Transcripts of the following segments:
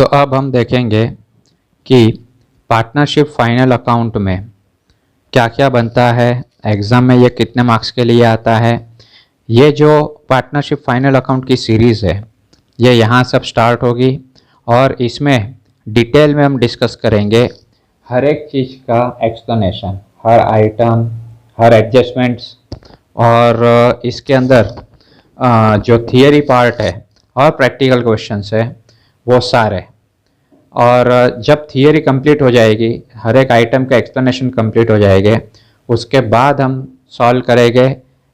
तो अब हम देखेंगे कि पार्टनरशिप फाइनल अकाउंट में क्या क्या बनता है, एग्ज़ाम में ये कितने मार्क्स के लिए आता है। ये जो पार्टनरशिप फाइनल अकाउंट की सीरीज़ है ये यहाँ सब स्टार्ट होगी और इसमें डिटेल में हम डिस्कस करेंगे हर एक चीज़ का एक्सप्लेनेशन, हर आइटम, हर एडजस्टमेंट्स और इसके अंदर जो थियरी पार्ट है और प्रैक्टिकल क्वेश्चंस है वो सारे। और जब थियरी कंप्लीट हो जाएगी, हर एक आइटम का एक्सप्लेनेशन कंप्लीट हो जाएंगे, उसके बाद हम सॉल्व करेंगे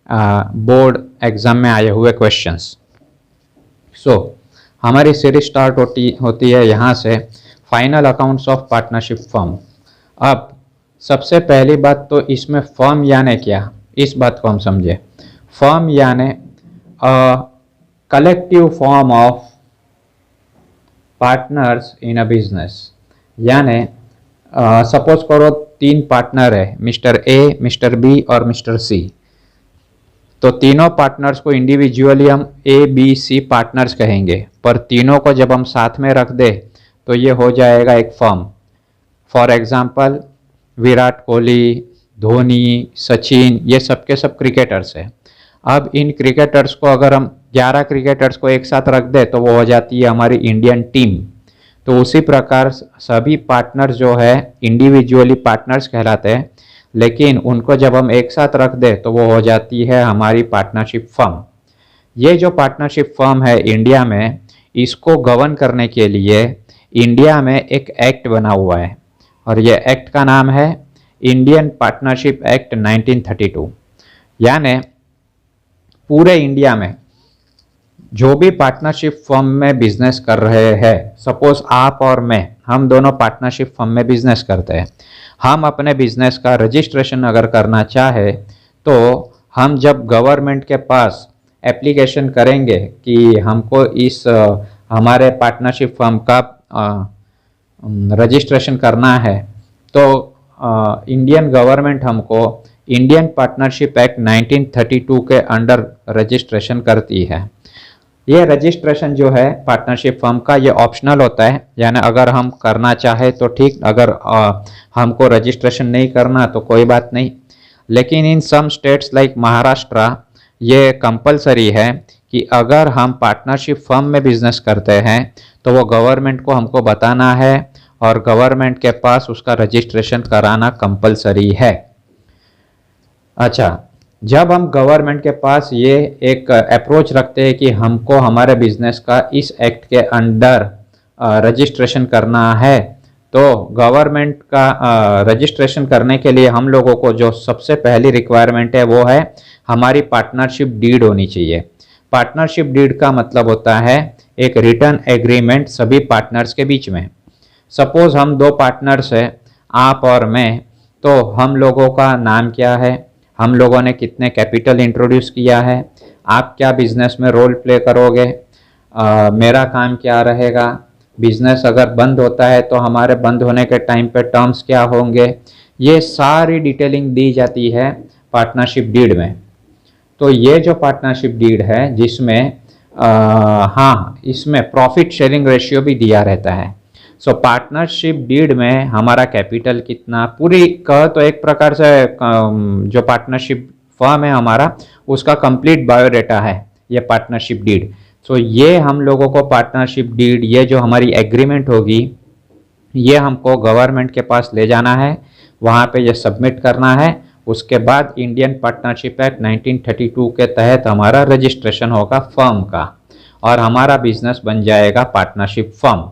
बोर्ड एग्ज़ाम में आए हुए क्वेश्चंस। हमारी सीरीज स्टार्ट होती है यहाँ से, final accounts of partnership firm. अब सबसे पहली बात तो इसमें फर्म यानी क्या, इस बात को हम समझे। फर्म यानी collective form of partners in a business. यानी सपोज करो 3 पार्टनर है, मिस्टर ए, मिस्टर बी और मिस्टर सी। तो तीनों पार्टनर्स को इंडिविजुअली हम ए बी सी पार्टनर्स कहेंगे, पर तीनों को जब हम साथ में रख दे तो ये हो जाएगा एक firm. For example Virat Kohli, Dhoni, Sachin, ये सब के सब क्रिकेटर्स हैं। अब इन क्रिकेटर्स को अगर हम 11 क्रिकेटर्स को एक साथ रख दे तो वो हो जाती है हमारी इंडियन टीम। तो उसी प्रकार सभी पार्टनर्स जो है इंडिविजुअली पार्टनर्स कहलाते हैं, लेकिन उनको जब हम एक साथ रख दे तो वो हो जाती है हमारी पार्टनरशिप फर्म। ये जो पार्टनरशिप फर्म है इंडिया में, इसको गवर्न करने के लिए इंडिया में एक एक्ट बना हुआ है और ये एक्ट का नाम है इंडियन पार्टनरशिप एक्ट 1932। यानी पूरे इंडिया में जो भी पार्टनरशिप फर्म में बिजनेस कर रहे हैं, सपोज आप और मैं, हम दोनों पार्टनरशिप फर्म में बिजनेस करते हैं। हम अपने बिजनेस का रजिस्ट्रेशन अगर करना चाहे तो हम जब गवर्नमेंट के पास एप्लीकेशन करेंगे कि हमको इस हमारे पार्टनरशिप फर्म का रजिस्ट्रेशन करना है, तो इंडियन गवर्नमेंट हमको इंडियन पार्टनरशिप एक्ट 1932 के अंडर रजिस्ट्रेशन करती है। ये रजिस्ट्रेशन जो है पार्टनरशिप फर्म का, ये ऑप्शनल होता है। यानी अगर हम करना चाहे तो ठीक, अगर हमको रजिस्ट्रेशन नहीं करना तो कोई बात नहीं। लेकिन इन सम स्टेट्स लाइक महाराष्ट्र ये कंपलसरी है कि अगर हम पार्टनरशिप फर्म में बिजनेस करते हैं तो वो गवर्नमेंट को हमको बताना है और गवर्नमेंट के पास उसका रजिस्ट्रेशन कराना कंपलसरी है। अच्छा, जब हम गवर्नमेंट के पास ये एक अप्रोच रखते हैं कि हमको हमारे बिजनेस का इस एक्ट के अंडर रजिस्ट्रेशन करना है, तो गवर्नमेंट का रजिस्ट्रेशन करने के लिए हम लोगों को जो सबसे पहली रिक्वायरमेंट है वो है हमारी पार्टनरशिप डीड होनी चाहिए। पार्टनरशिप डीड का मतलब होता है एक रिटर्न एग्रीमेंट सभी पार्टनर्स के बीच में। सपोज हम 2 पार्टनर्स हैं, आप और मैं, तो हम लोगों का नाम क्या है, हम लोगों ने कितने कैपिटल इंट्रोड्यूस किया है, आप क्या बिजनेस में रोल प्ले करोगे, मेरा काम क्या रहेगा, बिजनेस अगर बंद होता है तो हमारे बंद होने के टाइम पे टर्म्स क्या होंगे, ये सारी डिटेलिंग दी जाती है पार्टनरशिप डीड में। तो ये जो पार्टनरशिप डीड है जिसमें हाँ, इसमें प्रॉफिट शेयरिंग रेशियो भी दिया रहता है। सो पार्टनरशिप डीड में हमारा कैपिटल कितना, पूरी कह तो एक प्रकार से जो पार्टनरशिप फर्म है हमारा, उसका कंप्लीट बायोडाटा है ये पार्टनरशिप डीड। सो ये हम लोगों को पार्टनरशिप डीड, ये जो हमारी एग्रीमेंट होगी, ये हमको गवर्नमेंट के पास ले जाना है, वहाँ पे ये सबमिट करना है। उसके बाद इंडियन पार्टनरशिप एक्ट 1932 के तहत हमारा रजिस्ट्रेशन होगा फर्म का और हमारा बिजनेस बन जाएगा पार्टनरशिप फर्म।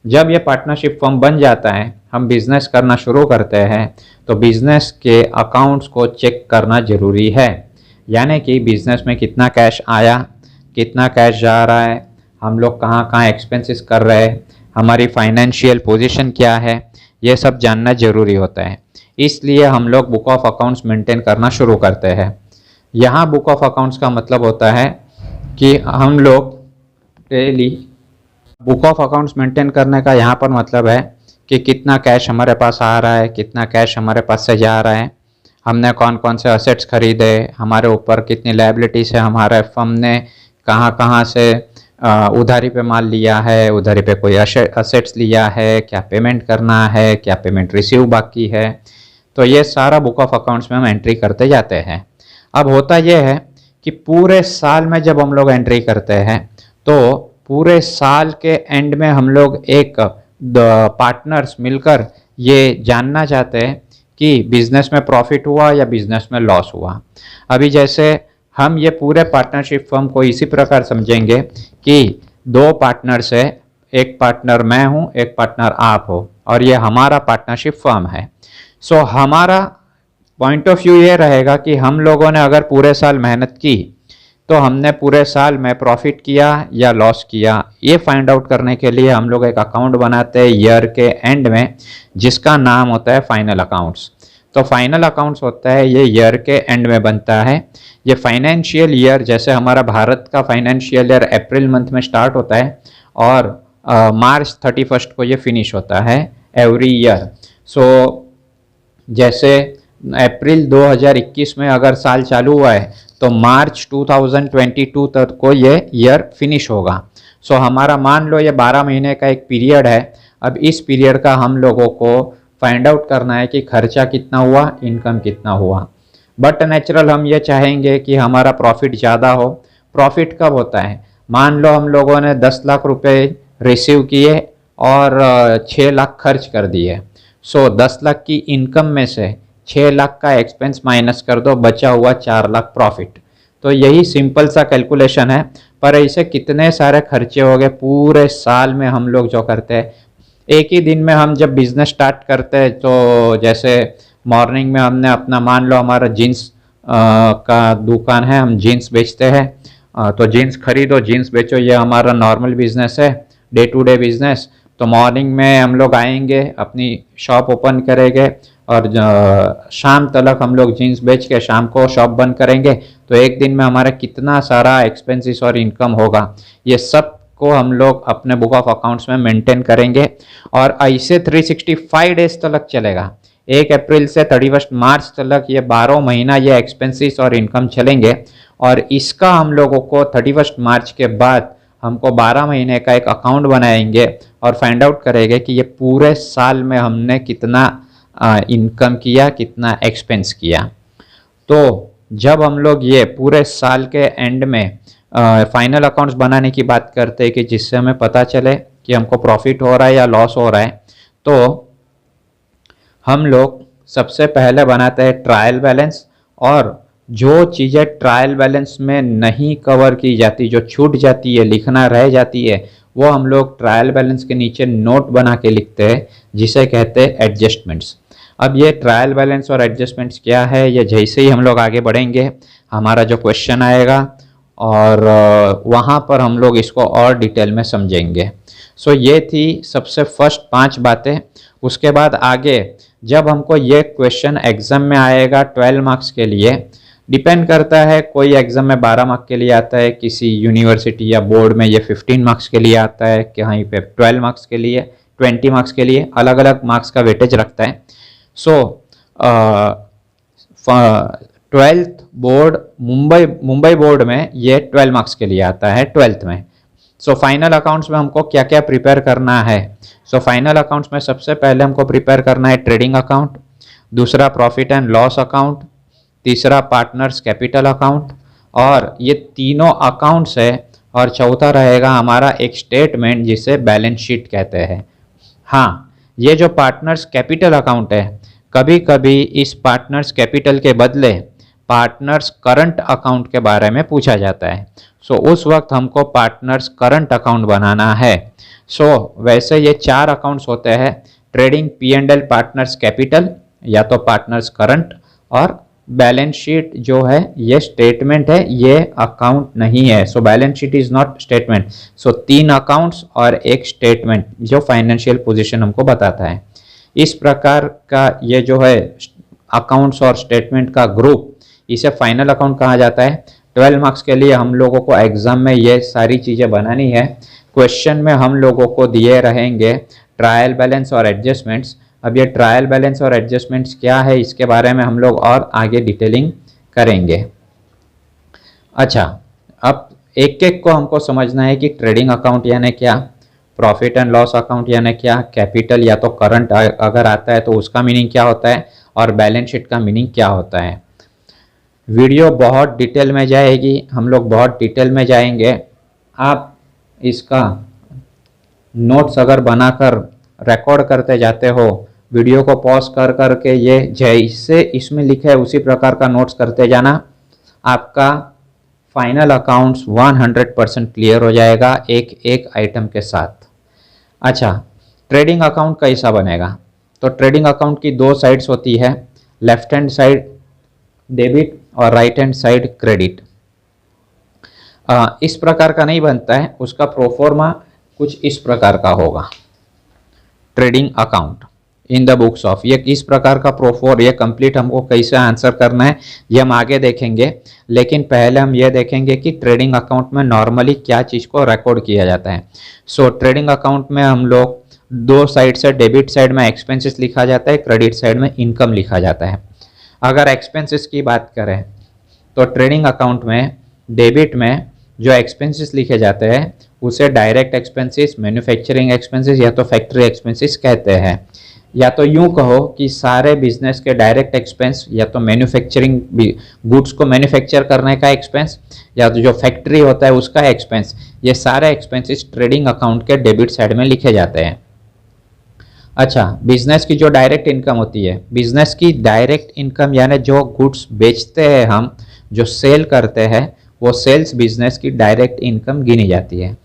जब ये पार्टनरशिप फर्म बन जाता है, हम बिजनेस करना शुरू करते हैं, तो बिजनेस के अकाउंट्स को चेक करना ज़रूरी है। यानी कि बिजनेस में कितना कैश आया, कितना कैश जा रहा है, हम लोग कहाँ कहाँ एक्सपेंसेस कर रहे हैं, हमारी फाइनेंशियल पोजीशन क्या है, ये सब जानना ज़रूरी होता है। इसलिए हम लोग बुक ऑफ अकाउंट्स मेंटेन करना शुरू करते हैं। यहाँ बुक ऑफ अकाउंट्स का मतलब होता है कि हम लोग daily book of accounts maintain करने का यहाँ पर मतलब है कि कितना कैश हमारे पास आ रहा है, कितना कैश हमारे पास से जा रहा है, हमने कौन कौन से असेट्स खरीदे, हमारे ऊपर कितनी लायबिलिटीज है, हमारे फर्म ने कहाँ कहाँ से उधारी पे माल लिया है, उधारी पे कोई असेट्स लिया है, क्या पेमेंट करना है, क्या पेमेंट रिसीव बाकी है। तो ये सारा बुक ऑफ अकाउंट्स में हम एंट्री करते जाते हैं। अब होता यह है कि पूरे साल में जब हम लोग एंट्री करते हैं तो पूरे साल के एंड में हम लोग एक पार्टनर्स मिलकर ये जानना चाहते हैं कि बिजनेस में प्रॉफिट हुआ या बिजनेस में लॉस हुआ। अभी जैसे हम ये पूरे पार्टनरशिप फर्म को इसी प्रकार समझेंगे कि दो पार्टनर्स है, एक पार्टनर मैं हूँ, एक पार्टनर आप हो, और ये हमारा पार्टनरशिप फर्म है। सो हमारा पॉइंट ऑफ व्यू ये रहेगा कि हम लोगों ने अगर पूरे साल मेहनत की तो हमने पूरे साल में प्रॉफिट किया या लॉस किया, ये फाइंड आउट करने के लिए हम लोग एक अकाउंट बनाते हैं ईयर के एंड में, जिसका नाम होता है फाइनल अकाउंट्स। तो फाइनल अकाउंट्स होता है ये ईयर के एंड में बनता है। ये फाइनेंशियल ईयर, जैसे हमारा भारत का फाइनेंशियल ईयर अप्रैल मंथ में स्टार्ट होता है और मार्च 31 को ये फिनिश होता है एवरी ईयर। सो जैसे अप्रैल 2021 में अगर साल चालू हुआ है तो मार्च 2022 तक को ये ईयर फिनिश होगा। सो हमारा मान लो ये 12 महीने का एक पीरियड है। अब इस पीरियड का हम लोगों को फाइंड आउट करना है कि खर्चा कितना हुआ, इनकम कितना हुआ। बट नेचुरल हम ये चाहेंगे कि हमारा प्रॉफिट ज़्यादा हो। प्रॉफिट कब होता है? मान लो हम लोगों ने 10 लाख रुपए रिसीव किए और 6 लाख खर्च कर दिए। सो 10 लाख की इनकम में से 6 लाख का एक्सपेंस माइनस कर दो, बचा हुआ 4 लाख प्रॉफिट। तो यही सिंपल सा कैलकुलेशन है। पर ऐसे कितने सारे खर्चे हो गए पूरे साल में हम लोग जो करते हैं। एक ही दिन में हम जब बिजनेस स्टार्ट करते हैं तो जैसे मॉर्निंग में हमने अपना, मान लो हमारा जीन्स का दुकान है, हम जीन्स बेचते हैं, तो जीन्स खरीदो, जीन्स बेचो, ये हमारा नॉर्मल बिजनेस है, डे टू डे बिजनेस। तो मॉर्निंग में हम लोग आएंगे, अपनी शॉप ओपन करेंगे और शाम तक हम लोग जीन्स बेच के शाम को शॉप बंद करेंगे। तो एक दिन में हमारा कितना सारा एक्सपेंसेस और इनकम होगा, ये सब को हम लोग अपने बुक ऑफ अकाउंट्स में मेंटेन करेंगे। और ऐसे 365 डेज तक चलेगा, 1 अप्रैल से 31 मार्च तक ये 12 महीना ये एक्सपेंसेस और इनकम चलेंगे। और इसका हम लोगों को 31 मार्च के बाद हमको 12 महीने का एक अकाउंट बनाएंगे और फाइंड आउट करेंगे कि ये पूरे साल में हमने कितना इनकम किया, कितना एक्सपेंस किया। तो जब हम लोग ये पूरे साल के एंड में फाइनल अकाउंट्स बनाने की बात करते हैं कि जिससे हमें पता चले कि हमको प्रॉफिट हो रहा है या लॉस हो रहा है, तो हम लोग सबसे पहले बनाते हैं ट्रायल बैलेंस। और जो चीज़ें ट्रायल बैलेंस में नहीं कवर की जाती, जो छूट जाती है, लिखना रह जाती है, वो हम लोग ट्रायल बैलेंस के नीचे नोट बना के लिखते हैं, जिसे कहते हैं एडजस्टमेंट्स। अब ये ट्रायल बैलेंस और एडजस्टमेंट्स क्या है, ये जैसे ही हम लोग आगे बढ़ेंगे हमारा जो क्वेश्चन आएगा और वहाँ पर हम लोग इसको और डिटेल में समझेंगे। सो ये थी सबसे फर्स्ट 5 बातें। उसके बाद आगे जब हमको ये क्वेश्चन एग्ज़ाम में आएगा 12 मार्क्स के लिए, डिपेंड करता है, कोई एग्ज़ाम में 12 मार्क्स के लिए आता है, किसी यूनिवर्सिटी या बोर्ड में ये 15 मार्क्स के लिए आता है, कहीं पे 12 मार्क्स के लिए, 20 मार्क्स के लिए, अलग अलग मार्क्स का वेटेज रखता है। सो 12th बोर्ड मुंबई बोर्ड में ये 12 मार्क्स के लिए आता है 12th में। सो फाइनल अकाउंट्स में हमको क्या क्या प्रिपेयर करना है? सो फाइनल अकाउंट्स में सबसे पहले हमको प्रिपेयर करना है ट्रेडिंग अकाउंट, दूसरा प्रॉफिट एंड लॉस अकाउंट, तीसरा पार्टनर्स कैपिटल अकाउंट, और ये तीनों अकाउंट्स है। और चौथा रहेगा हमारा एक स्टेटमेंट जिसे बैलेंस शीट कहते हैं। हाँ, ये जो पार्टनर्स कैपिटल अकाउंट है, कभी कभी इस पार्टनर्स कैपिटल के बदले पार्टनर्स करंट अकाउंट के बारे में पूछा जाता है। सो उस वक्त हमको पार्टनर्स करंट अकाउंट बनाना है। सो वैसे ये 4 अकाउंट्स होते हैं, ट्रेडिंग, P&L, पार्टनर्स कैपिटल या तो पार्टनर्स करंट, और बैलेंस शीट जो है ये स्टेटमेंट है, ये अकाउंट नहीं है। So balance sheet is not statement. So 3 accounts और एक स्टेटमेंट जो फाइनेंशियल पोजीशन हमको बताता है। इस प्रकार का ये जो है अकाउंट्स और स्टेटमेंट का ग्रुप, इसे फाइनल अकाउंट कहा जाता है। 12 मार्क्स के लिए हम लोगों को एग्जाम में ये सारी चीज़ें बनानी है। क्वेश्चन में हम लोगों को दिए रहेंगे ट्रायल बैलेंस और एडजस्टमेंट्स। अब ये ट्रायल बैलेंस और एडजस्टमेंट्स क्या है, इसके बारे में हम लोग और आगे डिटेलिंग करेंगे। अच्छा, अब एक एक को हमको समझना है कि ट्रेडिंग अकाउंट यानी क्या, प्रॉफिट एंड लॉस अकाउंट यानी क्या, कैपिटल या तो करंट अगर आता है तो उसका मीनिंग क्या होता है, और बैलेंस शीट का मीनिंग क्या होता है। वीडियो बहुत डिटेल में जाएगी, हम लोग बहुत डिटेल में जाएंगे। आप इसका नोट्स अगर बनाकर रिकॉर्ड करते जाते हो, वीडियो को पॉज कर करके ये जैसे इसमें लिखा है उसी प्रकार का नोट्स करते जाना, आपका फाइनल अकाउंट्स 100% क्लियर हो जाएगा एक एक आइटम के साथ। अच्छा, ट्रेडिंग अकाउंट कैसा बनेगा? तो ट्रेडिंग अकाउंट की दो साइड्स होती है, लेफ्ट हैंड साइड डेबिट और राइट हैंड साइड क्रेडिट। इस प्रकार का नहीं बनता है, उसका प्रोफॉर्मा कुछ इस प्रकार का होगा। Trading account in the books of, ये किस प्रकार का प्रोफोर, ये कंप्लीट हमको कैसे आंसर करना है ये हम आगे देखेंगे। लेकिन पहले हम ये देखेंगे कि ट्रेडिंग अकाउंट में नॉर्मली क्या चीज़ को रिकॉर्ड किया जाता है। सो ट्रेडिंग अकाउंट में हम लोग दो साइड से, डेबिट साइड में एक्सपेंसेस लिखा जाता है, क्रेडिट साइड में इनकम लिखा जाता है। अगर एक्सपेंसेस की बात करें तो ट्रेडिंग अकाउंट में डेबिट में जो एक्सपेंसेस लिखे जाते हैं उसे डायरेक्ट एक्सपेंसेस, मैन्युफैक्चरिंग एक्सपेंसेस या तो फैक्ट्री एक्सपेंसेस कहते हैं। या तो यूं कहो कि सारे बिजनेस के डायरेक्ट एक्सपेंस, या तो मैन्युफैक्चरिंग गुड्स को मैन्युफैक्चर करने का एक्सपेंस, या तो जो फैक्ट्री होता है उसका एक्सपेंस, ये सारे एक्सपेंसेस ट्रेडिंग अकाउंट के डेबिट साइड में लिखे जाते हैं। अच्छा, बिजनेस की जो डायरेक्ट इनकम होती है, बिजनेस की डायरेक्ट इनकम यानी जो गुड्स बेचते हैं हम, जो सेल करते हैं, वो सेल्स बिजनेस की डायरेक्ट इनकम गिनी जाती है।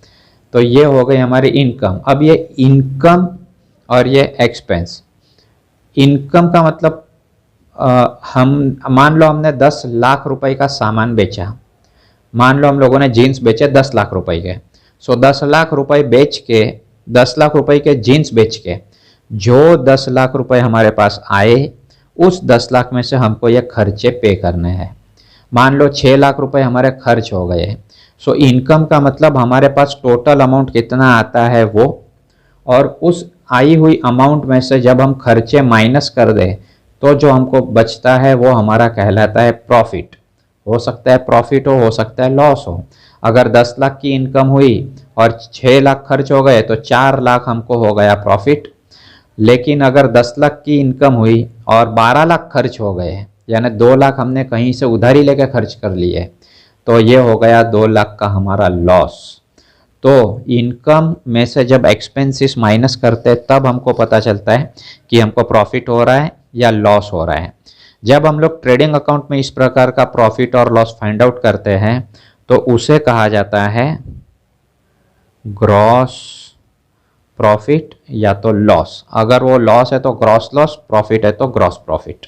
तो ये हो गई हमारी इनकम। अब ये इनकम और ये एक्सपेंस, इनकम का मतलब हम मान लो हमने 10 लाख रुपए का सामान बेचा, मान लो हम लोगों ने जीन्स बेचे 10 लाख रुपए के। सो 10 लाख रुपए बेच के, 10 लाख रुपए के जीन्स बेच के जो 10 लाख रुपए हमारे पास आए, उस 10 लाख में से हमको ये खर्चे पे करने हैं। मान लो 6 लाख रुपए हमारे खर्च हो गए। सो इनकम का मतलब हमारे पास टोटल अमाउंट कितना आता है वो, और उस आई हुई अमाउंट में से जब हम खर्चे माइनस कर दें तो जो हमको बचता है वो हमारा कहलाता है प्रॉफिट। हो सकता है प्रॉफिट हो सकता है लॉस हो। अगर 10 लाख की इनकम हुई और 6 लाख खर्च हो गए तो 4 लाख हमको हो गया प्रॉफिट। लेकिन अगर 10 लाख की इनकम हुई और 12 लाख खर्च हो गए, यानी 2 लाख हमने कहीं से उधारी लेकर खर्च कर लिए, तो ये हो गया 2 लाख का हमारा लॉस। तो इनकम में से जब एक्सपेंसेस माइनस करते हैं तब हमको पता चलता है कि हमको प्रॉफिट हो रहा है या लॉस हो रहा है। जब हम लोग ट्रेडिंग अकाउंट में इस प्रकार का प्रॉफिट और लॉस फाइंड आउट करते हैं तो उसे कहा जाता है ग्रॉस प्रॉफिट या तो लॉस। अगर वो लॉस है तो ग्रॉस लॉस, प्रॉफिट है तो ग्रॉस प्रॉफिट।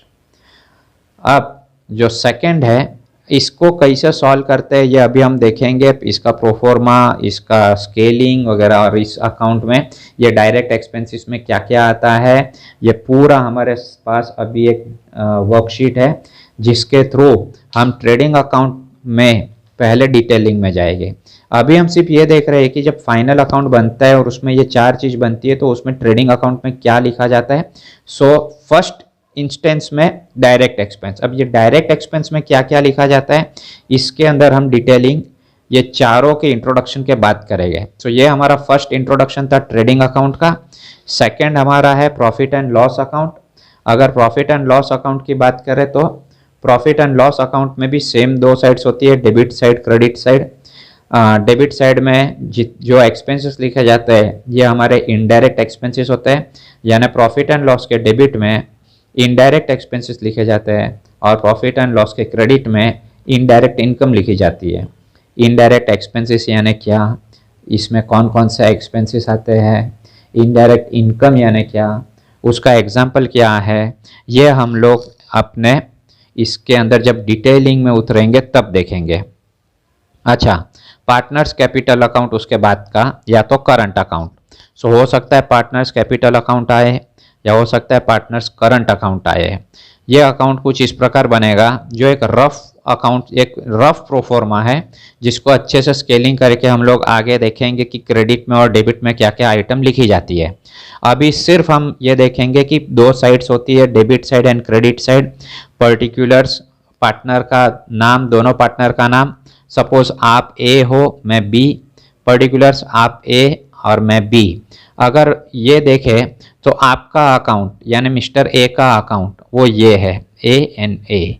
अब जो सेकंड है, इसको कैसे सॉल्व करते हैं ये अभी हम देखेंगे। इसका प्रोफॉर्मा, इसका स्केलिंग वगैरह, और इस अकाउंट में ये डायरेक्ट एक्सपेंसेस में क्या क्या आता है, ये पूरा हमारे पास अभी एक वर्कशीट है जिसके थ्रू हम ट्रेडिंग अकाउंट में पहले डिटेलिंग में जाएंगे। अभी हम सिर्फ ये देख रहे हैं कि जब फाइनल अकाउंट बनता है और उसमें ये 4 चीज़ बनती है तो उसमें ट्रेडिंग अकाउंट में क्या लिखा जाता है। सो फर्स्ट इंस्टेंस में डायरेक्ट एक्सपेंस। अब ये डायरेक्ट एक्सपेंस में क्या क्या लिखा जाता है इसके अंदर हम डिटेलिंग ये चारों के इंट्रोडक्शन के बाद करेंगे। तो ये हमारा फर्स्ट इंट्रोडक्शन था ट्रेडिंग अकाउंट का। सेकंड हमारा है प्रॉफिट एंड लॉस अकाउंट। अगर प्रॉफिट एंड लॉस अकाउंट की बात करें तो प्रॉफिट एंड लॉस अकाउंट में भी सेम 2 साइड्स होती है, debit side, credit side. Debit side में जो एक्सपेंसेस लिखे जाते हैं ये हमारे इनडायरेक्ट एक्सपेंसेस होते हैं, यानी प्रॉफिट एंड लॉस के डेबिट में इनडायरेक्ट एक्सपेंसेस लिखे जाते हैं और प्रॉफिट एंड लॉस के क्रेडिट में इनडायरेक्ट इनकम लिखी जाती है। इनडायरेक्ट एक्सपेंसेस यानी क्या, इसमें कौन कौन से एक्सपेंसेस आते हैं, इनडायरेक्ट इनकम यानी क्या, उसका एग्जाम्पल क्या है, ये हम लोग अपने इसके अंदर जब डिटेलिंग में उतरेंगे तब देखेंगे। अच्छा, पार्टनर्स कैपिटल अकाउंट उसके बाद का, या तो करंट अकाउंट। सो हो सकता है पार्टनर्स कैपिटल अकाउंट आए या हो सकता है पार्टनर्स करंट अकाउंट आए। ये अकाउंट कुछ इस प्रकार बनेगा, जो एक रफ अकाउंट, एक रफ प्रोफॉर्मा है जिसको अच्छे से स्केलिंग करके हम लोग आगे देखेंगे कि क्रेडिट में और डेबिट में क्या क्या आइटम लिखी जाती है। अभी सिर्फ हम ये देखेंगे कि 2 साइड्स होती है, debit side and credit side. Particulars, partner का नाम, दोनों पार्टनर का नाम, सपोज आप ए हो, मैं बी, पर्टिकुलर्स आप ए और मैं बी। अगर ये देखें तो आपका अकाउंट यानी मिस्टर ए का अकाउंट वो ये है A,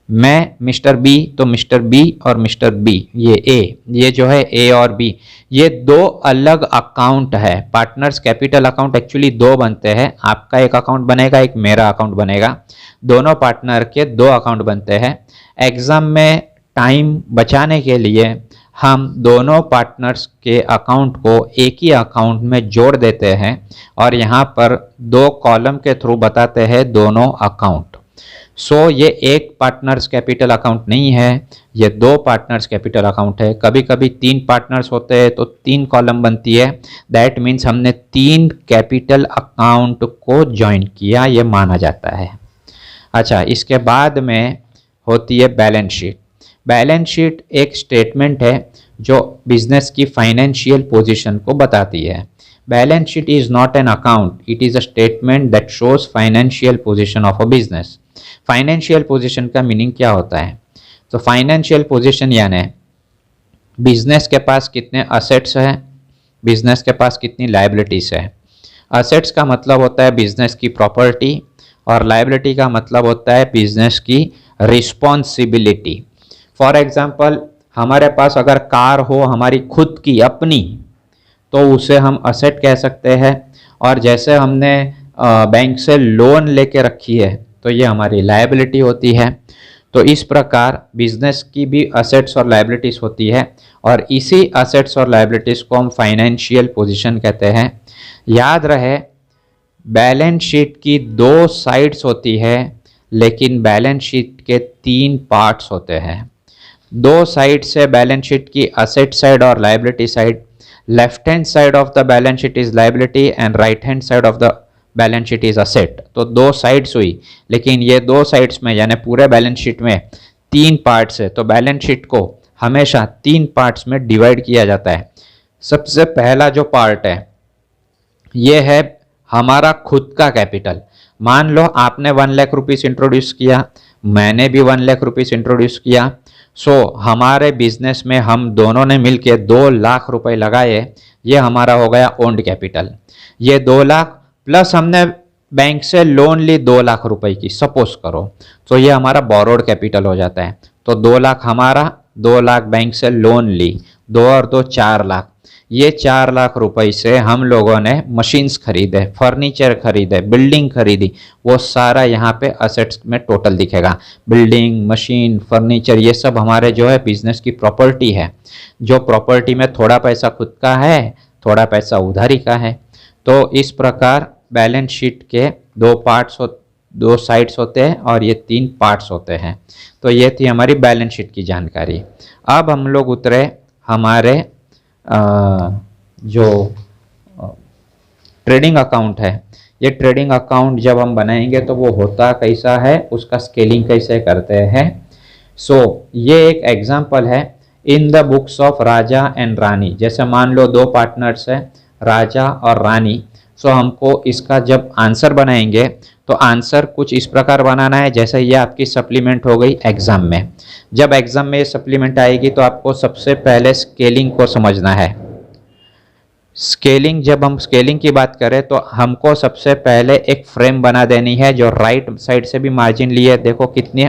मैं मिस्टर बी तो मिस्टर बी और मिस्टर बी ये ए, ये जो है ए और बी, ये दो अलग अकाउंट है। पार्टनर्स कैपिटल अकाउंट एक्चुअली दो बनते हैं, आपका एक अकाउंट बनेगा, एक मेरा अकाउंट बनेगा, दोनों पार्टनर के दो अकाउंट बनते हैं। एग्जाम में टाइम बचाने के लिए हम दोनों पार्टनर्स के अकाउंट को एक ही अकाउंट में जोड़ देते हैं और यहाँ पर दो कॉलम के थ्रू बताते हैं दोनों अकाउंट। सो ये एक पार्टनर्स कैपिटल अकाउंट नहीं है, ये दो पार्टनर्स कैपिटल अकाउंट है। कभी कभी तीन पार्टनर्स होते हैं तो तीन कॉलम बनती है, दैट मीन्स हमने तीन कैपिटल अकाउंट को ज्वाइन किया, ये माना जाता है। अच्छा, इसके बाद में होती है बैलेंस शीट। बैलेंस शीट एक स्टेटमेंट है जो बिजनेस की फाइनेंशियल पोजीशन को बताती है। Balance sheet is not an account, it is a statement that shows financial position of a business. Financial position का मीनिंग क्या होता है? तो फाइनेंशियल पोजीशन यानी बिजनेस के पास कितने असेट्स हैं, बिजनेस के पास कितनी लायबिलिटीज है। असेट्स का मतलब होता है बिजनेस की प्रॉपर्टी और लायबिलिटी का मतलब होता है बिजनेस की रिस्पॉन्सिबिलिटी। फॉर एग्जाम्पल, हमारे पास अगर कार हो हमारी खुद की अपनी तो उसे हम असेट कह सकते हैं, और जैसे हमने बैंक से लोन लेके रखी है तो ये हमारी लायबिलिटी होती है। तो इस प्रकार बिजनेस की भी असेट्स और लायबिलिटीज होती है और इसी असेट्स और लायबिलिटीज को हम फाइनेंशियल पोजीशन कहते हैं। याद रहे, बैलेंस शीट की दो साइड्स होती है लेकिन बैलेंस शीट के तीन पार्ट्स होते हैं। दो साइड से बैलेंस शीट की असेट साइड और liability side. Left hand side of the balance sheet is liability and right hand side of the balance sheet is asset. तो दो साइड्स हुई, लेकिन ये दो साइड्स में यानी पूरे बैलेंस शीट में तीन पार्ट्स है, तो बैलेंस शीट को हमेशा तीन पार्ट्स में डिवाइड किया जाता है। सबसे पहला जो पार्ट है ये है हमारा खुद का कैपिटल। मान लो आपने 1 लाख रुपीस इंट्रोड्यूस किया, मैंने भी 1 लाख रुपीस इंट्रोड्यूस किया। सो हमारे बिजनेस में हम दोनों ने मिलकर 2 लाख रुपए लगाए, ये हमारा हो गया ओन्ड कैपिटल। ये 2 लाख प्लस हमने बैंक से लोन ली 2 लाख रुपए की, सपोज करो, तो ये हमारा बोरोड कैपिटल हो जाता है। तो 2 लाख हमारा, 2 लाख बैंक से लोन ली, 2 और 2 4 लाख। ये 4 लाख रुपए से हम लोगों ने मशीन्स खरीदे, फर्नीचर खरीदे, बिल्डिंग खरीदी, वो सारा यहाँ पे असेट्स में टोटल दिखेगा। बिल्डिंग, मशीन, फर्नीचर, ये सब हमारे जो है बिजनेस की प्रॉपर्टी है। जो प्रॉपर्टी में थोड़ा पैसा खुद का है, थोड़ा पैसा उधारी का है। तो इस प्रकार बैलेंस शीट के दो पार्ट्स दो साइड्स होते हैं और ये तीन पार्ट्स होते हैं। तो ये थी हमारी बैलेंस शीट की जानकारी। अब हम लोग उतरे हमारे जो ट्रेडिंग अकाउंट है। ये ट्रेडिंग अकाउंट जब हम बनाएंगे तो वो होता कैसा है, उसका स्केलिंग कैसे करते हैं। सो ये एक एग्जांपल है in the books of Raja and Rani. जैसे मान लो दो पार्टनर्स है राजा और रानी। सो हमको इसका जब आंसर बनाएंगे तो आंसर कुछ इस प्रकार बनाना है, जैसे ये आपकी सप्लीमेंट हो गई एग्जाम में। जब एग्जाम में ये सप्लीमेंट आएगी तो आपको सबसे पहले स्केलिंग को समझना है। स्केलिंग, जब हम स्केलिंग की बात करें तो हमको सबसे पहले एक फ्रेम बना देनी है जो राइट साइड से भी मार्जिन लिए, देखो कितनी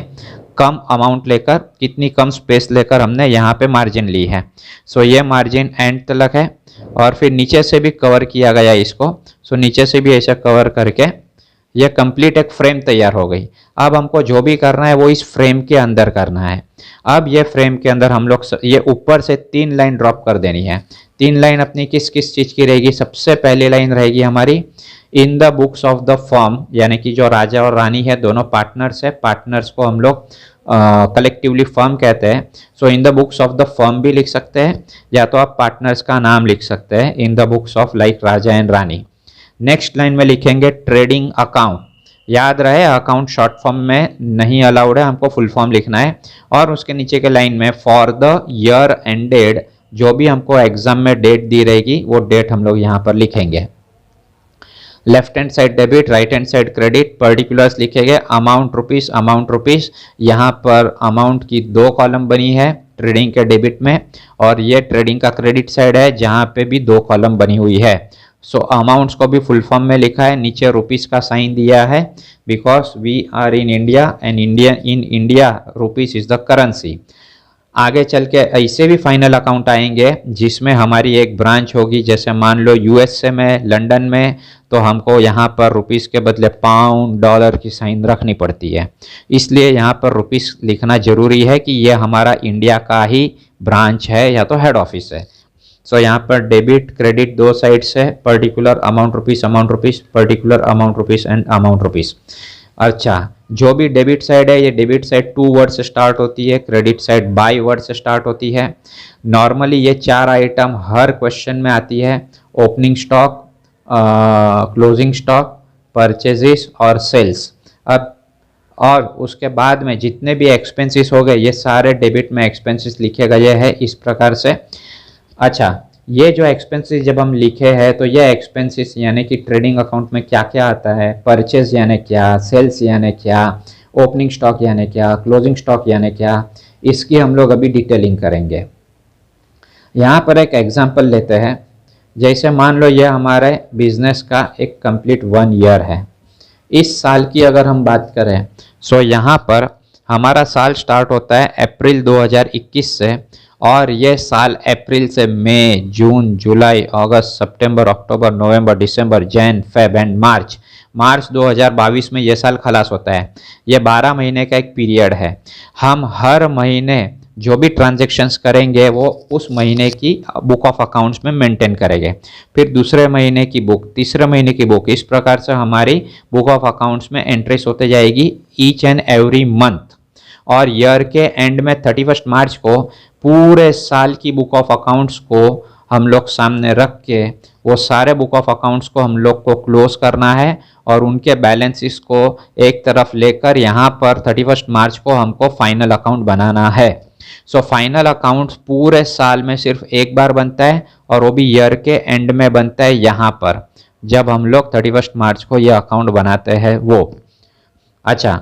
कम अमाउंट लेकर, कितनी कम स्पेस लेकर हमने यहाँ पे मार्जिन ली है। सो ये मार्जिन एंड तक है और फिर नीचे से भी कवर किया गया इसको। सो नीचे से भी ऐसा कवर करके ये कंप्लीट एक फ्रेम तैयार हो गई। अब हमको जो भी करना है वो इस फ्रेम के अंदर करना है। अब ये फ्रेम के अंदर हम लोग ये ऊपर से 3 लाइन ड्रॉप कर देनी है। 3 लाइन अपनी किस किस चीज़ की रहेगी? सबसे पहली लाइन रहेगी हमारी इन the books of the firm, यानी कि जो राजा और रानी है दोनों पार्टनर्स है, पार्टनर्स को हम लोग कलेक्टिवली फर्म कहते हैं। So in the books of the firm भी लिख सकते हैं, या तो आप पार्टनर्स का नाम लिख सकते हैं इन the books of like Raja and Rani. Next line में लिखेंगे ट्रेडिंग अकाउंट। याद रहे अकाउंट शॉर्ट फॉर्म में नहीं अलाउड है, हमको फुल फॉर्म लिखना है। और उसके नीचे के लाइन में फॉर द ईयर एंडेड, जो भी हमको एग्जाम में डेट दी रहेगी वो डेट हम लोग यहाँ पर लिखेंगे। Left hand side debit, right hand side credit, particulars लिखेंगे। अमाउंट रुपीस, अमाउंट रुपीस, यहाँ पर अमाउंट की 2 कॉलम बनी है ट्रेडिंग के डेबिट में, और ये ट्रेडिंग का क्रेडिट साइड है जहाँ पे भी 2 कॉलम बनी हुई है। सो अमाउंट्स को भी फुल फॉर्म में लिखा है, नीचे रुपीस का साइन दिया है, because we are in India and in India rupees is the currency. आगे चल के ऐसे भी फाइनल अकाउंट आएंगे जिसमें हमारी एक ब्रांच होगी, जैसे मान लो यूएसए में, लंदन में, तो हमको यहाँ पर रुपीस के बदले पाउंड, डॉलर की साइन रखनी पड़ती है। इसलिए यहाँ पर रुपीस लिखना जरूरी है कि ये हमारा इंडिया का ही ब्रांच है या तो हेड ऑफिस है। सो यहाँ पर डेबिट क्रेडिट 2 साइड से, particular amount rupees, particular amount rupees and amount rupees. अच्छा, जो भी डेबिट साइड है, ये डेबिट साइड 2 वर्ड से स्टार्ट होती है, क्रेडिट साइड बाय वर्ड से स्टार्ट होती है। नॉर्मली ये 4 आइटम हर क्वेश्चन में आती है, opening stock, closing stock, purchases और सेल्स। अब और उसके बाद में जितने भी एक्सपेंसेस हो गए, ये सारे डेबिट में एक्सपेंसेस लिखे गए हैं इस प्रकार से। अच्छा, ये जो एक्सपेंसेस जब हम लिखे हैं तो ये एक्सपेंसेस यानी कि ट्रेडिंग अकाउंट में क्या क्या आता है, परचेज यानी क्या, सेल्स यानी क्या, ओपनिंग स्टॉक यानी क्या, क्लोजिंग स्टॉक यानी क्या, इसकी हम लोग अभी डिटेलिंग करेंगे। यहाँ पर एक एग्जांपल लेते हैं। जैसे मान लो ये हमारे बिजनेस का एक कंप्लीट 1 ईयर है। इस साल की अगर हम बात करें, सो यहाँ पर हमारा साल स्टार्ट होता है अप्रैल 2021 से, और ये साल अप्रैल से मई, जून, जुलाई, अगस्त, सितंबर, अक्टूबर, नवंबर, दिसंबर, जैन, फेब एंड मार्च 2022 में ये साल खलास होता है। ये 12 महीने का एक पीरियड है। हम हर महीने जो भी ट्रांजैक्शंस करेंगे वो उस महीने की बुक ऑफ अकाउंट्स में मेंटेन करेंगे, फिर दूसरे महीने की बुक, तीसरे महीने की बुक, इस प्रकार से हमारी बुक ऑफ अकाउंट्स में एंट्रीज होते जाएगी ईच एंड एवरी मंथ। और ईयर के एंड में 31 मार्च को पूरे साल की बुक ऑफ अकाउंट्स को हम लोग सामने रख के वो सारे बुक ऑफ अकाउंट्स को हम लोग को क्लोज करना है, और उनके बैलेंसेस को एक तरफ लेकर यहाँ पर 31 मार्च को हमको फाइनल अकाउंट बनाना है। सो फाइनल अकाउंट्स पूरे साल में सिर्फ एक बार बनता है, और वो भी ईयर के एंड में बनता है यहाँ पर, जब हम लोग 31 मार्च को ये अकाउंट बनाते हैं वो। अच्छा,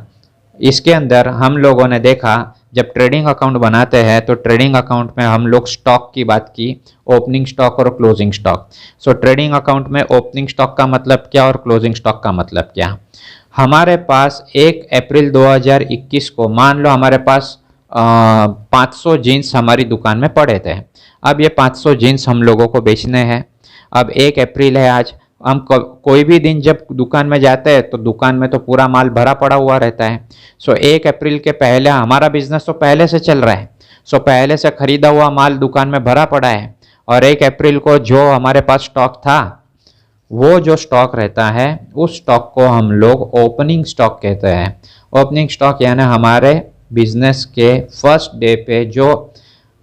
इसके अंदर हम लोगों ने देखा जब ट्रेडिंग अकाउंट बनाते हैं तो ट्रेडिंग अकाउंट में हम लोग स्टॉक की बात की, ओपनिंग स्टॉक और क्लोजिंग स्टॉक। सो ट्रेडिंग अकाउंट में ओपनिंग स्टॉक का मतलब क्या और क्लोजिंग स्टॉक का मतलब क्या। हमारे पास 1 अप्रैल 2021 को मान लो हमारे पास 500 जीन्स हमारी दुकान में पड़े थे। अब ये 500 जीन्स हम लोगों को बेचने हैं। अब 1 अप्रैल है आज, हम कोई भी दिन जब दुकान में जाते हैं तो दुकान में तो पूरा माल भरा पड़ा हुआ रहता है। सो 1 अप्रैल के पहले हमारा बिजनेस तो पहले से चल रहा है, सो पहले से खरीदा हुआ माल दुकान में भरा पड़ा है, और 1 अप्रैल को जो हमारे पास स्टॉक था, वो जो स्टॉक रहता है उस स्टॉक को हम लोग ओपनिंग स्टॉक कहते हैं। ओपनिंग स्टॉक यानी हमारे बिजनेस के फर्स्ट डे पे, जो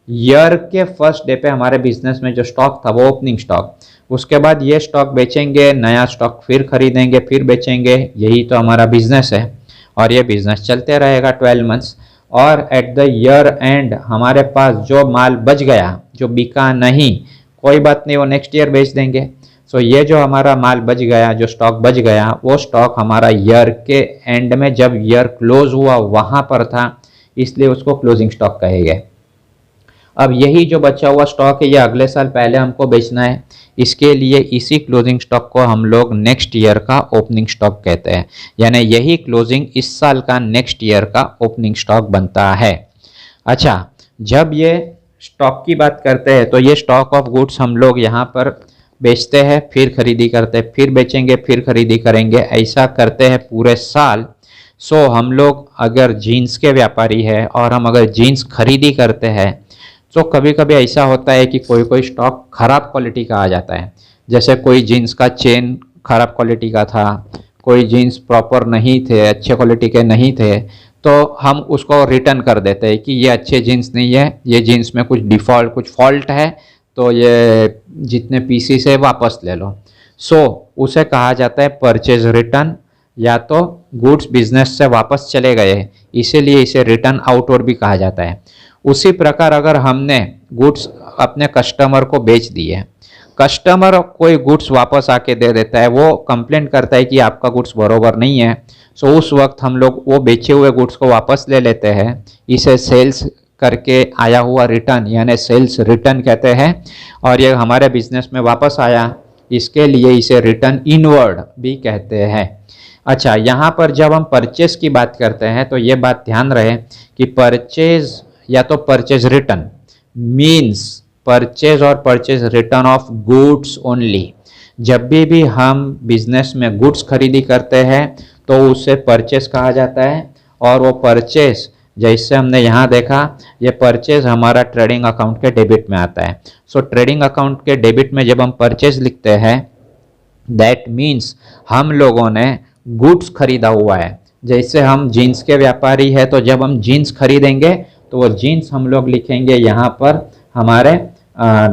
ईयर के फर्स्ट डे पे हमारे बिजनेस में जो स्टॉक था वो ओपनिंग स्टॉक। उसके बाद ये स्टॉक बेचेंगे, नया स्टॉक फिर खरीदेंगे, फिर बेचेंगे, यही तो हमारा बिजनेस है, और ये बिजनेस चलते रहेगा 12 मंथ्स। और एट द ईयर एंड हमारे पास जो माल बच गया, जो बिका नहीं, कोई बात नहीं, वो नेक्स्ट ईयर बेच देंगे। सो ये जो हमारा माल बच गया, जो स्टॉक बच गया, वो स्टॉक हमारा ईयर के एंड में जब ईयर क्लोज हुआ वहाँ पर था, इसलिए उसको क्लोजिंग स्टॉक कहेंगे। अब यही जो बचा हुआ स्टॉक है ये अगले साल पहले हमको बेचना है, इसके लिए इसी क्लोजिंग स्टॉक को हम लोग नेक्स्ट ईयर का ओपनिंग स्टॉक कहते हैं। यानी यही क्लोजिंग इस साल का नेक्स्ट ईयर का ओपनिंग स्टॉक बनता है। अच्छा, जब ये स्टॉक की बात करते हैं तो ये स्टॉक ऑफ गुड्स हम लोग यहाँ पर बेचते हैं, फिर खरीदी करते हैं, फिर बेचेंगे, फिर खरीदी करेंगे, ऐसा करते हैं पूरे साल। सो हम लोग अगर जीन्स के व्यापारी है और हम अगर जीन्स खरीदी करते हैं तो कभी कभी ऐसा होता है कि कोई स्टॉक ख़राब क्वालिटी का आ जाता है। जैसे कोई जीन्स का चेन ख़राब क्वालिटी का था, कोई जीन्स प्रॉपर नहीं थे, अच्छे क्वालिटी के नहीं थे, तो हम उसको रिटर्न कर देते हैं कि ये अच्छे जीन्स नहीं है, ये जीन्स में कुछ फॉल्ट है, तो ये जितने पीसीस है वापस ले लो। सो उसे कहा जाता है परचेज रिटर्न, या तो गुड्स बिजनेस से वापस चले गए, इसीलिए इसे रिटर्न आउटवर्ड भी कहा जाता है। उसी प्रकार अगर हमने गुड्स अपने कस्टमर को बेच दिए, कस्टमर कोई गुड्स वापस आके दे देता है, वो कंप्लेंट करता है कि आपका गुड्स बरोबर नहीं है, सो उस वक्त हम लोग वो बेचे हुए गुड्स को वापस ले लेते हैं, इसे सेल्स करके आया हुआ रिटर्न यानी सेल्स रिटर्न कहते हैं, और ये हमारे बिजनेस में वापस आया, इसके लिए इसे रिटर्न इनवर्ड भी कहते हैं। अच्छा, यहाँ पर जब हम परचेज की बात करते हैं तो ये बात ध्यान रहे कि परचेज या तो परचेज रिटर्न मीन्स परचेज और purchase return of goods only. जब भी हम बिजनेस में गुड्स खरीदी करते हैं तो उसे परचेज कहा जाता है, और वो परचेज जैसे हमने यहाँ देखा, ये परचेज हमारा ट्रेडिंग अकाउंट के डेबिट में आता है। सो ट्रेडिंग अकाउंट के डेबिट में जब हम परचेज लिखते हैं, दैट मीन्स हम लोगों ने गुड्स खरीदा हुआ है। जैसे हम जीन्स के व्यापारी है, तो जब हम जीन्स खरीदेंगे तो वो जीन्स हम लोग लिखेंगे यहाँ पर हमारे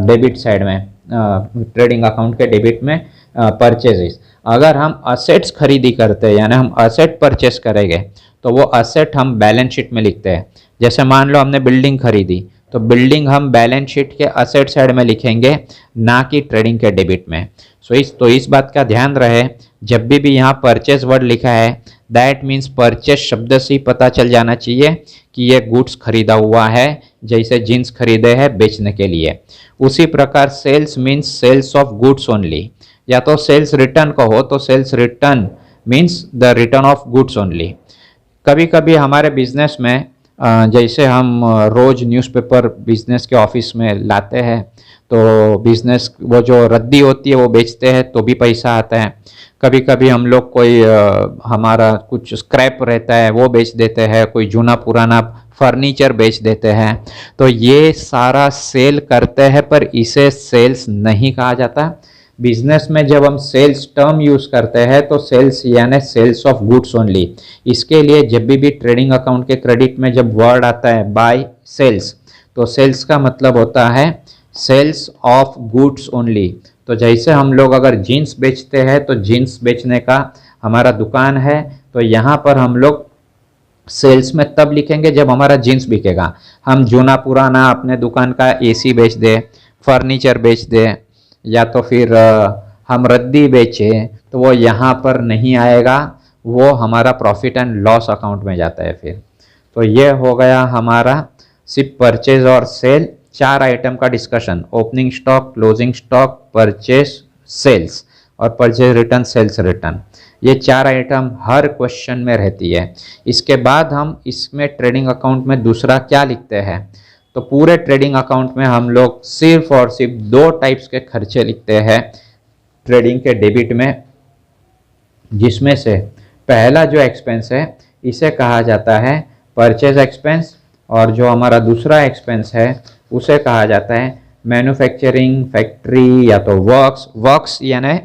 डेबिट साइड में, ट्रेडिंग अकाउंट के डेबिट में परचेजेस। अगर हम असेट्स खरीदी करते हैं यानी हम असेट परचेस करेंगे तो वो असेट हम बैलेंस शीट में लिखते हैं। जैसे मान लो हमने बिल्डिंग खरीदी तो बिल्डिंग हम बैलेंस शीट के असेट साइड में लिखेंगे, ना कि ट्रेडिंग के डेबिट में। तो इस बात का ध्यान रहे, जब भी यहाँ परचेज वर्ड लिखा है दैट मीन्स परचेज शब्द से ही पता चल जाना चाहिए कि ये गुड्स खरीदा हुआ है, जैसे जीन्स खरीदे हैं बेचने के लिए। उसी प्रकार sales means sales of goods only, या तो सेल्स रिटर्न कहो तो sales return means the return of goods only. कभी कभी हमारे बिजनेस में जैसे हम रोज न्यूज़पेपर बिजनेस के ऑफिस में लाते हैं तो बिजनेस वो जो रद्दी होती है वो बेचते हैं तो भी पैसा आता है। कभी कभी हम लोग कोई हमारा कुछ स्क्रैप रहता है वो बेच देते हैं, कोई जूना पुराना फर्नीचर बेच देते हैं, तो ये सारा सेल करते हैं, पर इसे सेल्स नहीं कहा जाता। बिजनेस में जब हम सेल्स टर्म यूज करते हैं तो सेल्स यानी सेल्स ऑफ गुड्स ओनली। इसके लिए जब भी ट्रेडिंग अकाउंट के क्रेडिट में जब वर्ड आता है बाय सेल्स, तो सेल्स का मतलब होता है सेल्स ऑफ गुड्स ओनली। तो जैसे हम लोग अगर जीन्स बेचते हैं तो जीन्स बेचने का हमारा दुकान है, तो यहाँ पर हम लोग सेल्स में तब लिखेंगे जब हमारा जीन्स बिकेगा। हम जूना पुराना अपने दुकान का एसी बेच दे, फर्नीचर बेच दे, या तो फिर हम रद्दी बेचे, तो वो यहाँ पर नहीं आएगा, वो हमारा प्रॉफिट एंड लॉस अकाउंट में जाता है फिर। तो ये हो गया हमारा सिर्फ परचेज और सेल, 4 आइटम का discussion, opening stock, closing stock, purchase, sales और परचेज रिटर्न, सेल्स रिटर्न। ये 4 आइटम हर क्वेश्चन में रहती है। इसके बाद हम इसमें ट्रेडिंग अकाउंट में दूसरा क्या लिखते हैं, तो पूरे ट्रेडिंग अकाउंट में हम लोग सिर्फ और सिर्फ 2 टाइप्स के खर्चे लिखते हैं ट्रेडिंग के डेबिट में, जिसमें से पहला जो एक्सपेंस है इसे कहा जाता है परचेज एक्सपेंस, और जो हमारा दूसरा एक्सपेंस है उसे कहा जाता है मैन्युफैक्चरिंग, फैक्ट्री या तो वर्क्स यानी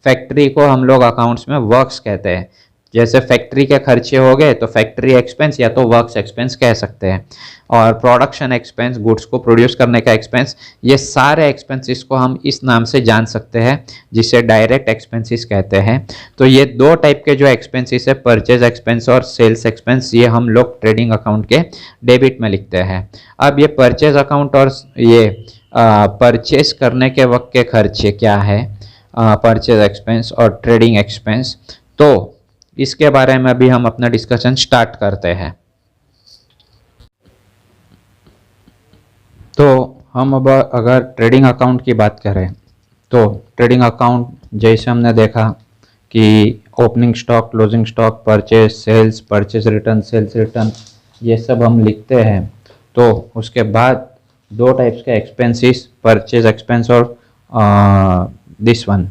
फैक्ट्री को हम लोग अकाउंट्स में वर्क्स कहते हैं। जैसे फैक्ट्री के खर्चे हो गए तो फैक्ट्री एक्सपेंस या तो वर्क्स एक्सपेंस कह सकते हैं, और प्रोडक्शन एक्सपेंस, गुड्स को प्रोड्यूस करने का एक्सपेंस, ये सारे एक्सपेंसेस को हम इस नाम से जान सकते हैं जिसे डायरेक्ट एक्सपेंसेस कहते हैं। तो ये 2 टाइप के जो एक्सपेंसेस है, परचेज एक्सपेंस और सेल्स एक्सपेंस, ये हम लोग ट्रेडिंग अकाउंट के डेबिट में लिखते हैं। अब ये परचेज अकाउंट और ये परचेज करने के वक्त के खर्चे क्या है, परचेज एक्सपेंस और ट्रेडिंग एक्सपेंस, तो इसके बारे में भी हम अपना डिस्कशन स्टार्ट करते हैं। तो हम अब अगर ट्रेडिंग अकाउंट की बात करें तो ट्रेडिंग अकाउंट जैसे हमने देखा कि opening stock, closing stock, purchase, sales, purchase return, sales return, ये सब हम लिखते हैं। तो उसके बाद 2 टाइप्स के एक्सपेंसेस, परचेज एक्सपेंस और दिस वन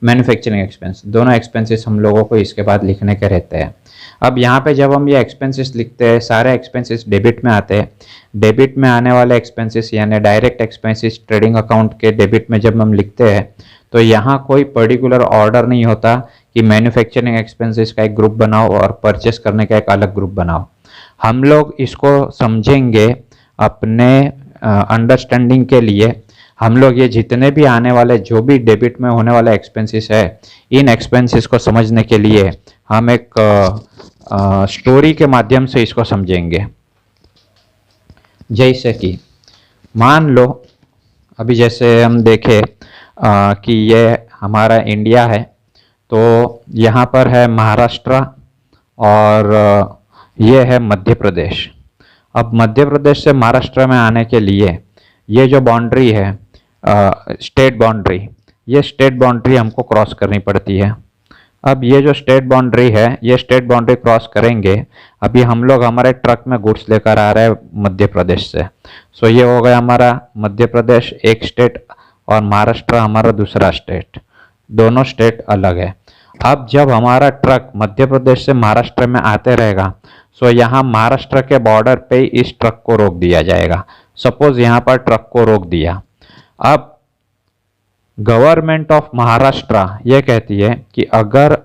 मैन्युफैक्चरिंग एक्सपेंस, दोनों एक्सपेंसेस हम लोगों को इसके बाद लिखने के रहते हैं। अब यहाँ पे जब हम ये एक्सपेंसेस लिखते हैं, सारे एक्सपेंसेस डेबिट में आते हैं। डेबिट में आने वाले एक्सपेंसेस यानी डायरेक्ट एक्सपेंसेस ट्रेडिंग अकाउंट के डेबिट में जब हम लिखते हैं तो यहाँ कोई पर्टिकुलर ऑर्डर नहीं होता कि मैन्युफैक्चरिंग एक्सपेंसेस का एक ग्रुप बनाओ और परचेस करने का एक अलग ग्रुप बनाओ। हम लोग इसको समझेंगे अपने अंडरस्टैंडिंग के लिए। हम लोग ये जितने भी आने वाले जो भी डेबिट में होने वाले एक्सपेंसेस है, इन एक्सपेंसेस को समझने के लिए हम एक स्टोरी के माध्यम से इसको समझेंगे। जैसे कि मान लो अभी जैसे हम देखें कि ये हमारा इंडिया है, तो यहाँ पर है महाराष्ट्र और ये है मध्य प्रदेश। अब मध्य प्रदेश से महाराष्ट्र में आने के लिए ये जो बाउंड्री है, स्टेट बाउंड्री, ये स्टेट बाउंड्री हमको क्रॉस करनी पड़ती है। अब ये जो स्टेट बाउंड्री है, ये स्टेट बाउंड्री क्रॉस करेंगे। अभी हम लोग हमारे ट्रक में गुड्स लेकर आ रहे हैं मध्य प्रदेश से। सो ये हो गया हमारा मध्य प्रदेश एक स्टेट और महाराष्ट्र हमारा दूसरा स्टेट, दोनों स्टेट अलग है। अब जब हमारा ट्रक मध्य प्रदेश से महाराष्ट्र में आते रहेगा, सो यहाँ महाराष्ट्र के बॉर्डर पे इस ट्रक को रोक दिया जाएगा। सपोज यहाँ पर ट्रक को रोक दिया। अब गवर्नमेंट ऑफ महाराष्ट्र ये कहती है कि अगर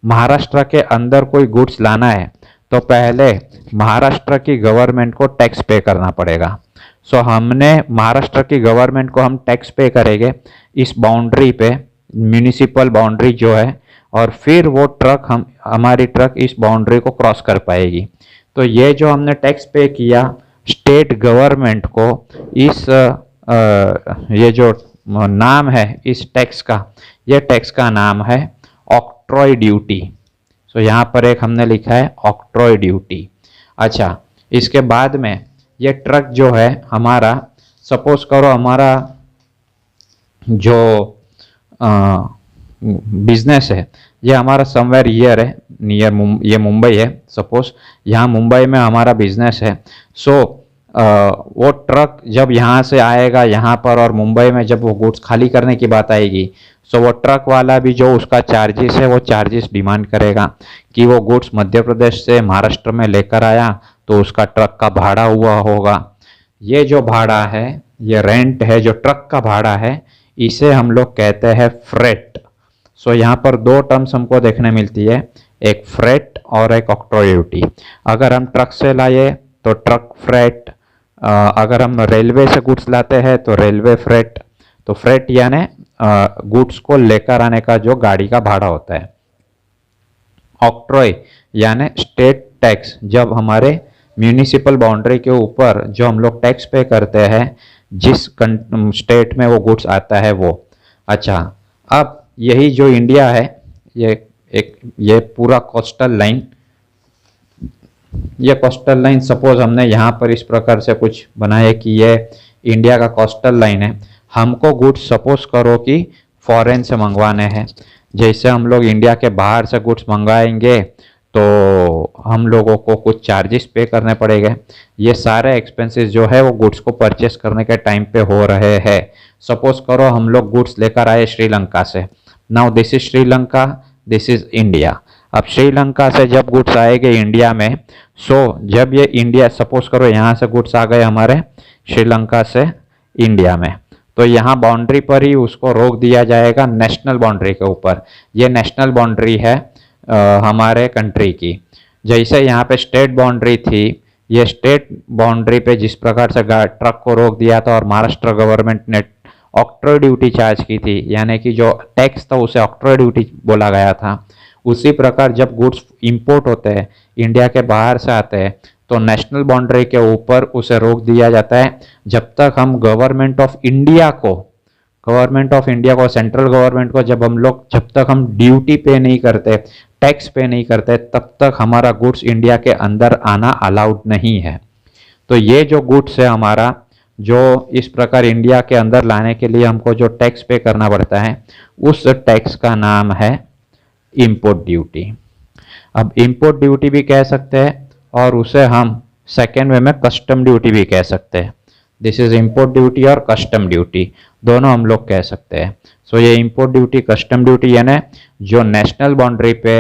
महाराष्ट्र के अंदर कोई गुड्स लाना है तो पहले महाराष्ट्र की गवर्नमेंट को टैक्स पे करना पड़ेगा। सो हमने महाराष्ट्र की गवर्नमेंट को हम टैक्स पे करेंगे इस बाउंड्री पे, म्यूनिसिपल बाउंड्री जो है, और फिर वो ट्रक हमारी ट्रक इस बाउंड्री को क्रॉस कर पाएगी। तो ये जो हमने टैक्स पे किया स्टेट गवर्नमेंट को, इस ये जो नाम है इस टैक्स का, ये टैक्स का नाम है ऑक्ट्रॉय ड्यूटी। सो यहाँ पर एक हमने लिखा है ऑक्ट्रॉय ड्यूटी। अच्छा, इसके बाद में ये ट्रक जो है हमारा, सपोज करो हमारा जो बिजनेस है ये हमारा समवेयर ईयर है, नियर ये मुंबई है। सपोज यहाँ मुंबई में हमारा बिजनेस है। सो वो ट्रक जब यहाँ से आएगा यहाँ पर, और मुंबई में जब वो गुड्स खाली करने की बात आएगी, सो वो ट्रक वाला भी जो उसका चार्जेस है वो चार्जेस डिमांड करेगा कि वो गुड्स मध्य प्रदेश से महाराष्ट्र में लेकर आया तो उसका ट्रक का भाड़ा हुआ होगा। ये जो भाड़ा है, ये रेंट है, जो ट्रक का भाड़ा है, इसे हम लोग कहते हैं फ्रेट। सो यहाँ पर दो टर्म्स हमको देखने मिलती है, एक फ्रेट और एक ऑक्ट्रॉय ड्यूटी। अगर हम ट्रक से लाए तो ट्रक फ्रेट, अगर हम रेलवे से गुड्स लाते हैं तो रेलवे फ्रेट। तो फ्रेट यानी गुड्स को लेकर आने का जो गाड़ी का भाड़ा होता है। ऑक्ट्रॉय यानी स्टेट टैक्स, जब हमारे म्यूनिसिपल बाउंड्री के ऊपर जो हम लोग टैक्स पे करते हैं जिस स्टेट में वो गुड्स आता है वो। अच्छा, अब यही जो इंडिया है, ये पूरा कोस्टल लाइन, ये कोस्टल लाइन सपोज हमने यहाँ पर इस प्रकार से कुछ बनाया कि ये इंडिया का कोस्टल लाइन है। हमको गुड्स सपोज करो कि फॉरेन से मंगवाने हैं, जैसे हम लोग इंडिया के बाहर से गुड्स मंगवाएंगे तो हम लोगों को कुछ चार्जेस पे करने पड़ेंगे। ये सारे एक्सपेंसेस जो है वो गुड्स को परचेस करने के टाइम पे हो रहे हैं। सपोज करो हम लोग गुड्स लेकर आए श्रीलंका से। Now this is Sri Lanka, this is India. अब श्रीलंका से जब गुड्स आएंगे इंडिया में, सो जब ये इंडिया, सपोज करो यहाँ से गुड्स आ गए हमारे श्रीलंका से इंडिया में, तो यहाँ बाउंड्री पर ही उसको रोक दिया जाएगा, नेशनल बाउंड्री के ऊपर। ये नेशनल बाउंड्री है हमारे कंट्री की। जैसे यहाँ पे स्टेट बाउंड्री थी, ये स्टेट बाउंड्री पे जिस प्रकार से ट्रक को रोक दिया था और महाराष्ट्र गवर्नमेंट ने ऑक्ट्रॉय ड्यूटी चार्ज की थी, यानी कि जो टैक्स था उसे ऑक्ट्रॉय ड्यूटी बोला गया था, उसी प्रकार जब गुड्स इंपोर्ट होते हैं, इंडिया के बाहर से आते हैं, तो नेशनल बाउंड्री के ऊपर उसे रोक दिया जाता है जब तक हम गवर्नमेंट ऑफ इंडिया को सेंट्रल गवर्नमेंट को जब तक हम ड्यूटी पे नहीं करते, टैक्स पे नहीं करते, तब तक हमारा गुड्स इंडिया के अंदर आना अलाउड नहीं है। तो ये जो गुड्स है हमारा, जो इस प्रकार इंडिया के अंदर लाने के लिए हमको जो टैक्स पे करना पड़ता है, उस टैक्स का नाम है इंपोर्ट ड्यूटी। अब इंपोर्ट ड्यूटी भी कह सकते हैं और उसे हम सेकेंड वे में कस्टम ड्यूटी भी कह सकते हैं। दिस इज इंपोर्ट ड्यूटी और कस्टम ड्यूटी, दोनों हम लोग कह सकते हैं। सो ये इंपोर्ट ड्यूटी, कस्टम ड्यूटी यानी जो नेशनल बाउंड्री पे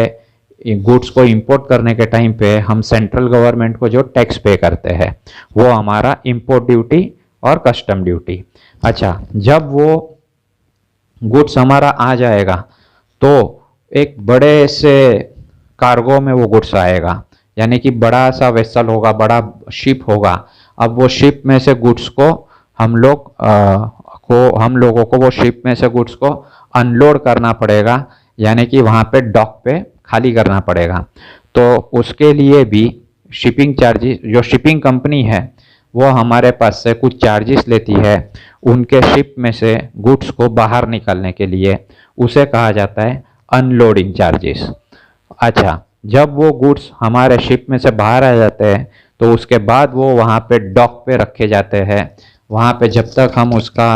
गुड्स को इंपोर्ट करने के टाइम पे हम सेंट्रल गवर्नमेंट को जो टैक्स पे करते हैं, वो हमारा इंपोर्ट ड्यूटी और कस्टम ड्यूटी। अच्छा, जब वो गुड्स हमारा आ जाएगा तो एक बड़े से कार्गो में वो गुड्स आएगा, यानी कि बड़ा सा वेसल होगा, बड़ा शिप होगा। अब वो शिप में से गुड्स को हम लोगों को वो शिप में से गुड्स को अनलोड करना पड़ेगा, यानी कि वहाँ पे डॉक पे खाली करना पड़ेगा। तो उसके लिए भी शिपिंग चार्जेस, जो शिपिंग कंपनी है वो हमारे पास से कुछ चार्जेस लेती है उनके शिप में से गुड्स को बाहर निकालने के लिए, उसे कहा जाता है अनलोडिंग चार्जेस। अच्छा, जब वो गुड्स हमारे शिप में से बाहर आ जाते हैं तो उसके बाद वो वहाँ पे डॉक पे रखे जाते हैं। वहाँ पे जब तक हम उसका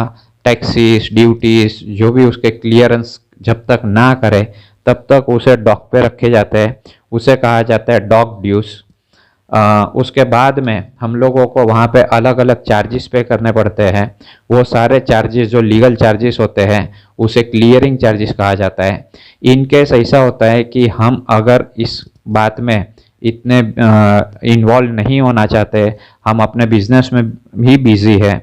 टैक्सीज ड्यूटीज जो भी उसके क्लियरेंस जब तक ना करें तब तक उसे डॉक पे रखे जाते हैं। उसे कहा जाता है डॉक ड्यूस। उसके बाद में हम लोगों को वहाँ पे अलग अलग चार्जेस पे करने पड़ते हैं। वो सारे चार्जेस जो लीगल चार्जेस होते हैं उसे क्लियरिंग चार्जेस कहा जाता है। इन केस ऐसा होता है कि हम अगर इस बात में इतने इन्वॉल्व नहीं होना चाहते, हम अपने बिजनेस में भी बिजी है,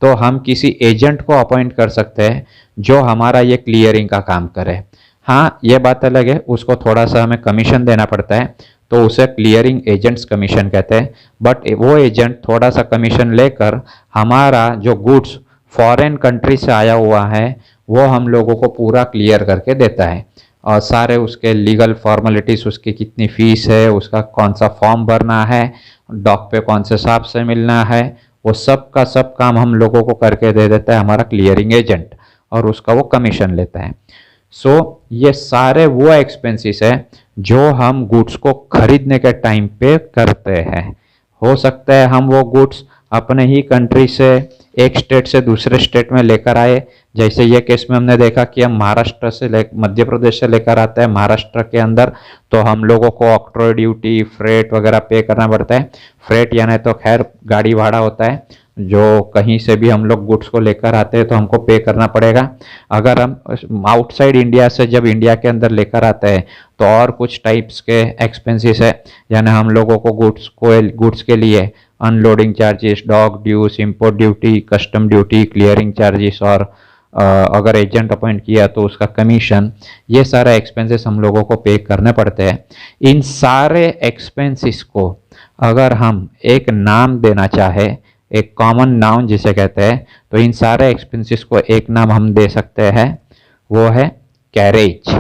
तो हम किसी एजेंट को अपॉइंट कर सकते हैं जो हमारा ये क्लियरिंग का काम करे। हाँ, ये बात अलग है, उसको थोड़ा सा हमें कमीशन देना पड़ता है, तो उसे क्लियरिंग एजेंट्स कमीशन कहते हैं। बट वो एजेंट थोड़ा सा कमीशन लेकर हमारा जो गुड्स फॉरेन कंट्री से आया हुआ है वो हम लोगों को पूरा क्लियर करके देता है। और सारे उसके लीगल फॉर्मेलिटीज़, उसकी कितनी फ़ीस है, उसका कौन सा फॉर्म भरना है, डॉक पे कौन से हिसाब से मिलना है, वो सब का सब काम हम लोगों को करके दे देता है हमारा क्लियरिंग एजेंट, और उसका वो कमीशन लेता है। ये सारे वो एक्सपेंसेस है जो हम गुड्स को खरीदने के टाइम पे करते हैं। हो सकता है हम वो गुड्स अपने ही कंट्री से एक स्टेट से दूसरे स्टेट में लेकर आए, जैसे ये केस में हमने देखा कि हम महाराष्ट्र से मध्य प्रदेश से लेकर आते हैं महाराष्ट्र के अंदर, तो हम लोगों को ऑक्ट्रॉय ड्यूटी, फ्रेट वगैरह पे करना पड़ता है। फ्रेट यानी तो खैर गाड़ी भाड़ा होता है, जो कहीं से भी हम लोग गुड्स को लेकर आते हैं तो हमको पे करना पड़ेगा। अगर हम आउटसाइड इंडिया से जब इंडिया के अंदर लेकर आते हैं तो और कुछ टाइप्स के एक्सपेंसेस है, यानी हम लोगों को गुड्स के लिए unloading charges, dock dues, import duty, custom duty, clearing charges, और अगर एजेंट अपॉइंट किया तो उसका कमीशन, ये सारे एक्सपेंसेस हम लोगों को पे करने पड़ते हैं। इन सारे एक्सपेंसेस को अगर हम एक नाम देना चाहे, एक कॉमन नाउन जिसे कहते हैं, तो इन सारे एक्सपेंसेस को एक नाम हम दे सकते हैं, वो है carriage.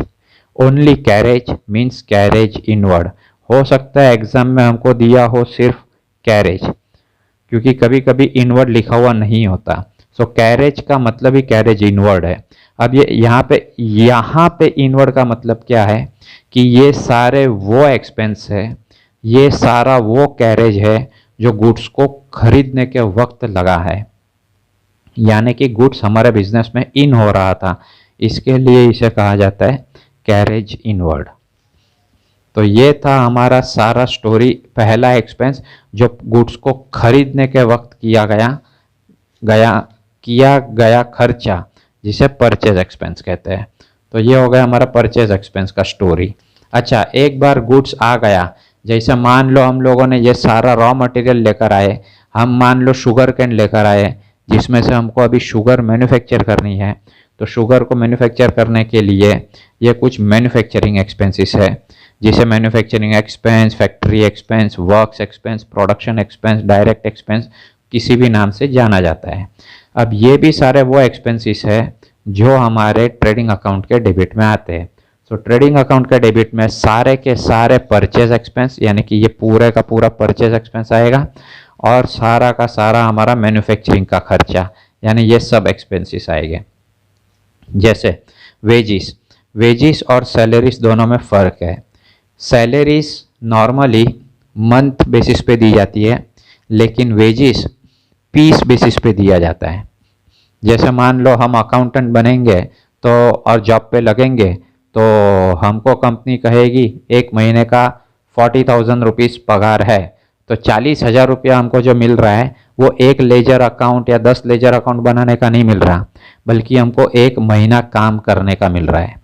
Only carriage means carriage inward. हो सकता है एग्जाम में हमको दिया हो सिर्फ कैरेज, क्योंकि कभी कभी इनवर्ड लिखा हुआ नहीं होता। कैरेज का मतलब ही कैरेज इनवर्ड है। अब ये यहाँ पे इनवर्ड का मतलब क्या है कि ये सारे वो एक्सपेंस है, ये सारा वो कैरेज है जो गुड्स को खरीदने के वक्त लगा है, यानी कि गुड्स हमारे बिजनेस में इन हो रहा था, इसके लिए इसे कहा जाता है कैरेज इनवर्ड। तो ये था हमारा सारा स्टोरी, पहला एक्सपेंस जो गुड्स को खरीदने के वक्त किया गया खर्चा, जिसे परचेज एक्सपेंस कहते हैं। तो ये हो गया हमारा परचेज एक्सपेंस का स्टोरी। अच्छा, एक बार गुड्स आ गया, जैसे मान लो हम लोगों ने ये सारा रॉ मटेरियल लेकर आए, हम मान लो शुगर कैन लेकर आए जिसमें से हमको अभी शुगर मैन्युफैक्चर करनी है, तो शुगर को मैन्युफैक्चर करने के लिए ये कुछ मैन्युफैक्चरिंग एक्सपेंसेस है, जिसे manufacturing expense, factory expense, works expense, production expense, direct expense, किसी भी नाम से जाना जाता है। अब ये भी सारे वो एक्सपेंसेस है जो हमारे ट्रेडिंग अकाउंट के डेबिट में आते हैं। ट्रेडिंग अकाउंट के डेबिट में सारे के सारे परचेज एक्सपेंस, यानी कि ये पूरे का पूरा परचेज एक्सपेंस आएगा, और सारा का सारा हमारा मैन्युफैक्चरिंग का खर्चा, यानी ये सब एक्सपेंसेस आएंगे। जैसे वेजिस और सैलरीज दोनों में फ़र्क है। सैलरीज नॉर्मली मंथ बेसिस पे दी जाती है, लेकिन वेजिस पीस बेसिस पे दिया जाता है। जैसे मान लो हम अकाउंटेंट बनेंगे तो और जॉब पे लगेंगे, तो हमको कंपनी कहेगी एक महीने का 40,000 रुपीज़ पगार है, तो 40,000 रुपया हमको जो मिल रहा है वो एक लेजर अकाउंट या 10 लेजर अकाउंट बनाने का नहीं मिल रहा, बल्कि हमको एक महीना काम करने का मिल रहा है।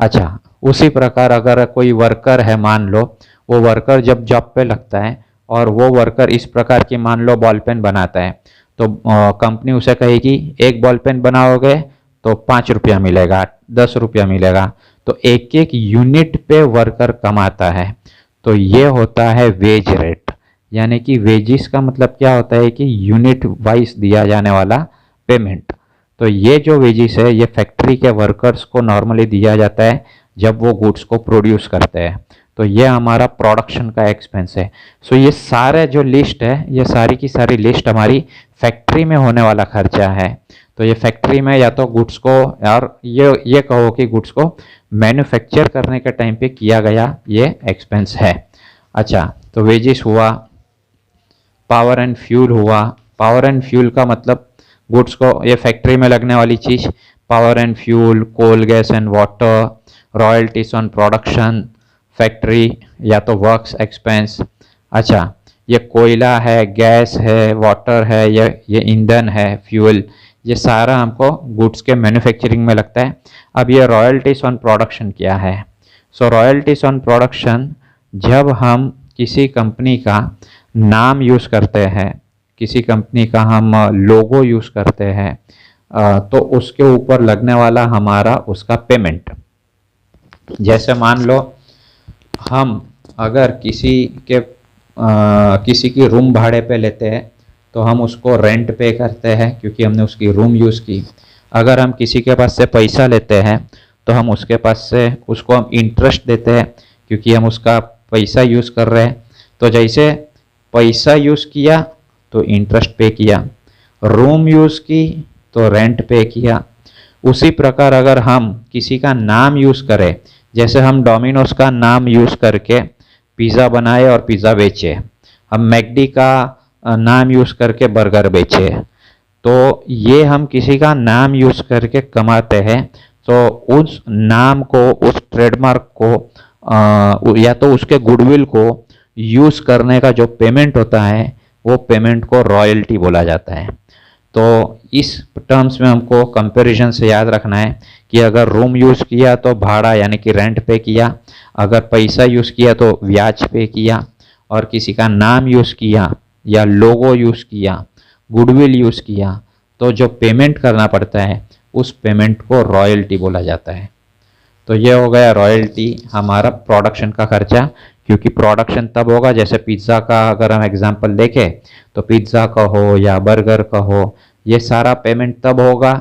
अच्छा, उसी प्रकार अगर कोई वर्कर है, मान लो वो वर्कर जब जॉब पे लगता है और वो वर्कर इस प्रकार की मान लो बॉल पेन बनाता है, तो कंपनी उसे कहेगी एक बॉल पेन बनाओगे तो 5 रुपया मिलेगा, 10 रुपया मिलेगा, तो एक एक यूनिट पे वर्कर कमाता है। तो ये होता है वेज रेट, यानी कि वेजिस का मतलब क्या होता है कि यूनिट वाइज दिया जाने वाला पेमेंट। तो ये जो वेजिस है ये फैक्ट्री के वर्कर्स को नॉर्मली दिया जाता है जब वो गुड्स को प्रोड्यूस करते हैं। तो ये हमारा प्रोडक्शन का एक्सपेंस है। ये सारे जो लिस्ट है, ये सारी की सारी लिस्ट हमारी फैक्ट्री में होने वाला खर्चा है। तो ये फैक्ट्री में या तो गुड्स को, और ये कहो कि गुड्स को मैन्युफैक्चर करने के टाइम पे किया गया ये एक्सपेंस है। अच्छा, तो वेजिस हुआ। पावर एंड फ्यूल हुआ। पावर एंड फ्यूल का मतलब गुड्स को, ये फैक्ट्री में लगने वाली चीज, power and fuel, coal, gas and water, royalties on production, factory या तो वर्क्स एक्सपेंस। अच्छा, ये कोयला है, गैस है, वाटर है, ये ईंधन है, फ्यूल, ये सारा हमको गुड्स के मैन्युफैक्चरिंग में लगता है। अब ये रॉयल्टीज ऑन प्रोडक्शन क्या है? सो रॉयल्टीज ऑन प्रोडक्शन, जब हम किसी कंपनी का नाम यूज़ करते हैं, किसी कंपनी का हम लोगो यूज़ करते हैं, तो उसके ऊपर लगने वाला हमारा उसका पेमेंट। जैसे मान लो हम अगर किसी की रूम भाड़े पे लेते हैं तो हम उसको रेंट पे करते हैं क्योंकि हमने उसकी रूम यूज़ की। अगर हम किसी के पास से पैसा लेते हैं तो हम उसके पास से उसको हम इंटरेस्ट देते हैं क्योंकि हम उसका पैसा यूज़ कर रहे हैं। तो जैसे पैसा यूज़ किया तो इंटरेस्ट पे किया, रूम यूज़ की तो रेंट पे किया। उसी प्रकार अगर हम किसी का नाम यूज़ करें, जैसे हम डोमिनोज का नाम यूज़ करके पिज़्ज़ा बनाए और पिज़्ज़ा बेचे, हम मैकडी का नाम यूज़ करके बर्गर बेचे, तो ये हम किसी का नाम यूज़ करके कमाते हैं। तो उस नाम को, उस ट्रेडमार्क को या तो उसके गुडविल को यूज़ करने का जो पेमेंट होता है वो पेमेंट को रॉयल्टी बोला जाता है। तो इस टर्म्स में हमको कंपैरिजन से याद रखना है कि अगर रूम यूज़ किया तो भाड़ा यानी कि रेंट पे किया, अगर पैसा यूज़ किया तो ब्याज पे किया, और किसी का नाम यूज़ किया या लोगो यूज़ किया, गुडविल यूज़ किया, तो जो पेमेंट करना पड़ता है उस पेमेंट को रॉयल्टी बोला जाता है। तो ये हो गया रॉयल्टी, हमारा प्रोडक्शन का खर्चा। क्योंकि प्रोडक्शन तब होगा, जैसे पिज़्ज़ा का अगर हम एग्जांपल देखें तो पिज़्ज़ा का हो या बर्गर का हो, ये सारा पेमेंट तब होगा,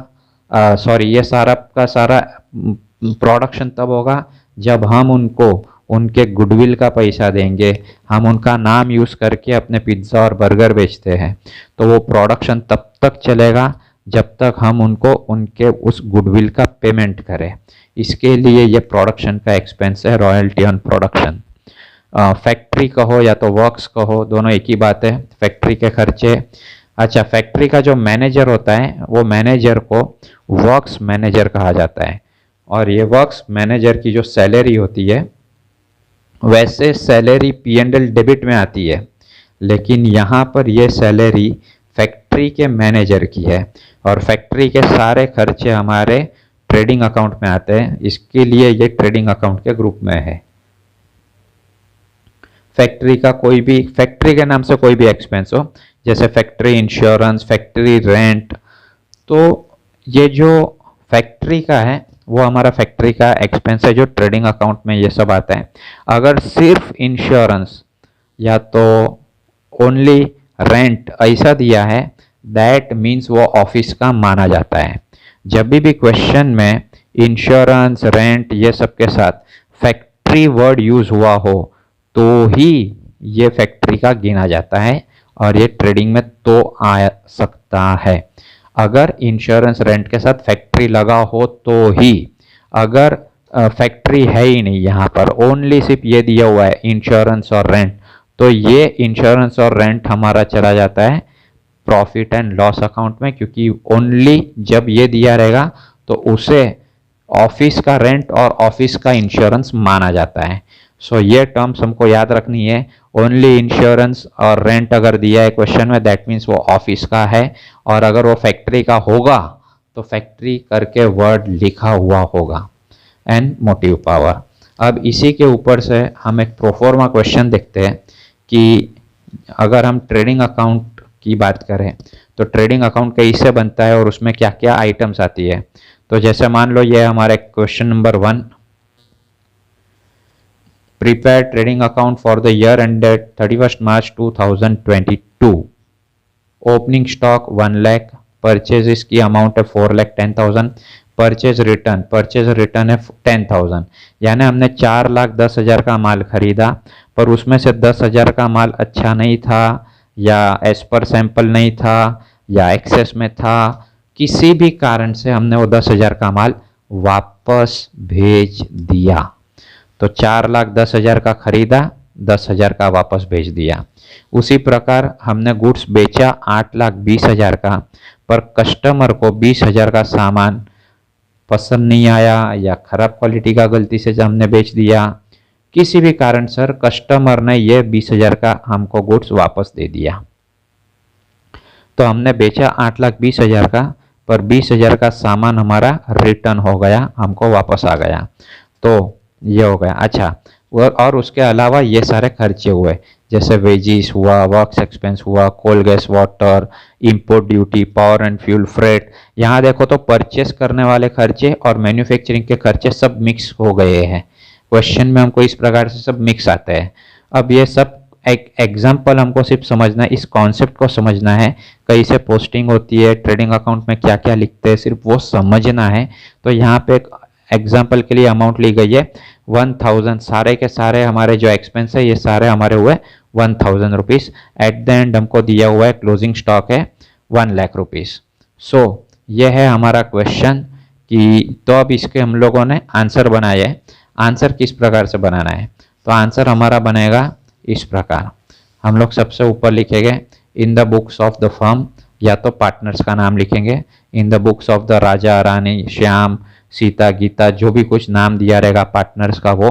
ये सारा का सारा प्रोडक्शन तब होगा जब हम उनको उनके गुडविल का पैसा देंगे। हम उनका नाम यूज़ करके अपने पिज़्ज़ा और बर्गर बेचते हैं, तो वो प्रोडक्शन तब तक चलेगा जब तक हम उनको उनके उस गुडविल का पेमेंट करें। इसके लिए ये प्रोडक्शन का एक्सपेंस है, रॉयल्टी ऑन प्रोडक्शन। फैक्ट्री कहो या तो वर्क्स कहो, दोनों एक ही बात है, फैक्ट्री के खर्चे। अच्छा, फैक्ट्री का जो मैनेजर होता है वो मैनेजर को वर्क्स मैनेजर कहा जाता है, और ये वर्क्स मैनेजर की जो सैलरी होती है, वैसे सैलरी P&L डेबिट में आती है, लेकिन यहाँ पर ये सैलरी फैक्ट्री के मैनेजर की है, और फैक्ट्री के सारे खर्चे हमारे ट्रेडिंग अकाउंट में आते हैं, इसके लिए ये ट्रेडिंग अकाउंट के ग्रुप में है। फैक्ट्री के नाम से कोई भी एक्सपेंस हो, जैसे फैक्ट्री इंश्योरेंस, फैक्ट्री रेंट, तो ये जो फैक्ट्री का है वो हमारा फैक्ट्री का एक्सपेंस है जो ट्रेडिंग अकाउंट में ये सब आता है। अगर सिर्फ इंश्योरेंस या तो ओनली रेंट ऐसा दिया है, दैट मीन्स वो ऑफिस का माना जाता है। जब भी क्वेश्चन में इंश्योरेंस, रेंट ये सब के साथ फैक्ट्री वर्ड यूज हुआ हो तो ही ये फैक्ट्री का गिना जाता है, और ये ट्रेडिंग में तो आ सकता है। अगर इंश्योरेंस रेंट के साथ फैक्ट्री लगा हो तो ही, अगर फैक्ट्री है ही नहीं, यहाँ पर ओनली सिर्फ ये दिया हुआ है इंश्योरेंस और रेंट, तो ये इंश्योरेंस और रेंट हमारा चला जाता है प्रॉफिट एंड लॉस अकाउंट में, क्योंकि ओनली जब ये दिया रहेगा तो उसे ऑफिस का रेंट और ऑफिस का इंश्योरेंस माना जाता है। सो ये टर्म्स हमको याद रखनी है। ओनली इंश्योरेंस और रेंट अगर दिया है क्वेश्चन में, दैट मीन्स वो ऑफिस का है, और अगर वो फैक्ट्री का होगा तो फैक्ट्री करके वर्ड लिखा हुआ होगा। And motive power. अब इसी के ऊपर से हम एक प्रोफॉर्मा क्वेश्चन देखते हैं कि अगर हम ट्रेडिंग अकाउंट की बात करें तो ट्रेडिंग अकाउंट कैसे बनता है और उसमें क्या क्या आइटम्स आती है। तो जैसे मान लो ये हमारे question number 1, prepare trading account for the year ended 31 March 2022। Opening stock 1 lakh, purchase की अमाउंट है 4,10,000, परचेज रिटर्न है 10,000। यानी हमने 4,10,000 का माल खरीदा, पर उसमें से 10,000 का माल अच्छा नहीं था, या एज पर सैंपल नहीं था, या एक्सेस में था, किसी भी कारण से हमने वो 10,000 का माल वापस भेज दिया। तो 4,10,000 का खरीदा, 8,10,000 का वापस भेज दिया। उसी प्रकार हमने गुड्स बेचा 8,20,000 का, पर कस्टमर को 20,000 का सामान पसंद नहीं आया या खराब क्वालिटी का गलती से हमने बेच दिया, किसी भी कारण सर कस्टमर ने ये 20,000 का हमको गुड्स वापस दे दिया। तो हमने बेचा 8,20,000 का, पर 20,000 का सामान हमारा रिटर्न हो गया, हमको वापस आ गया। तो ये हो गया। अच्छा, और उसके अलावा ये सारे खर्चे हुए, जैसे वेजिस हुआ, वर्क्स एक्सपेंस हुआ, coal gas water, import duty, power and fuel, freight. यहाँ देखो तो परचेस करने वाले खर्चे और मैन्युफैक्चरिंग के खर्चे सब मिक्स हो गए हैं। क्वेश्चन में हमको इस प्रकार से सब मिक्स आते हैं। अब ये सब एक एग्जाम्पल हमको सिर्फ समझना है, इस कॉन्सेप्ट को समझना है, कैसे पोस्टिंग होती है, ट्रेडिंग अकाउंट में क्या क्या लिखते हैं, सिर्फ वो समझना है। तो यहाँ पे एक एग्जाम्पल के लिए अमाउंट ली गई है 1,000। सारे के सारे हमारे जो एक्सपेंस है ये सारे हमारे हुए 1,000 रुपीज़। एट द एंड हमको दिया हुआ है क्लोजिंग स्टॉक है 1 लाख रुपीज़। सो ये है हमारा क्वेश्चन कि तो अब इसके हम लोगों ने आंसर बनाया है। आंसर किस प्रकार से बनाना है, तो आंसर हमारा बनेगा इस प्रकार। हम लोग सबसे ऊपर लिखेंगे in the books of the firm, या तो पार्टनर्स का नाम लिखेंगे। In the books of the Raja, Rani, Shyam, Sita, Gita, जो भी कुछ नाम दिया रहेगा पार्टनर्स का वो।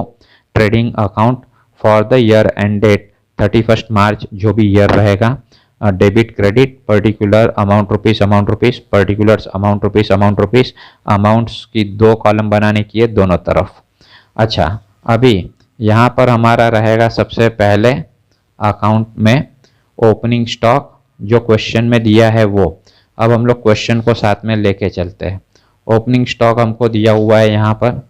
Trading account for the year end date 31 March, जो भी ईयर रहेगा। Debit credit, particular amount rupees, particulars amount rupees. Amounts की 2 कॉलम बनाने की है दोनों तरफ। अच्छा, अभी यहाँ पर हमारा रहेगा सबसे पहले अकाउंट में ओपनिंग स्टॉक, जो क्वेश्चन में दिया है वो। अब हम लोग क्वेश्चन को साथ में लेके चलते हैं। ओपनिंग स्टॉक हमको दिया हुआ है यहाँ पर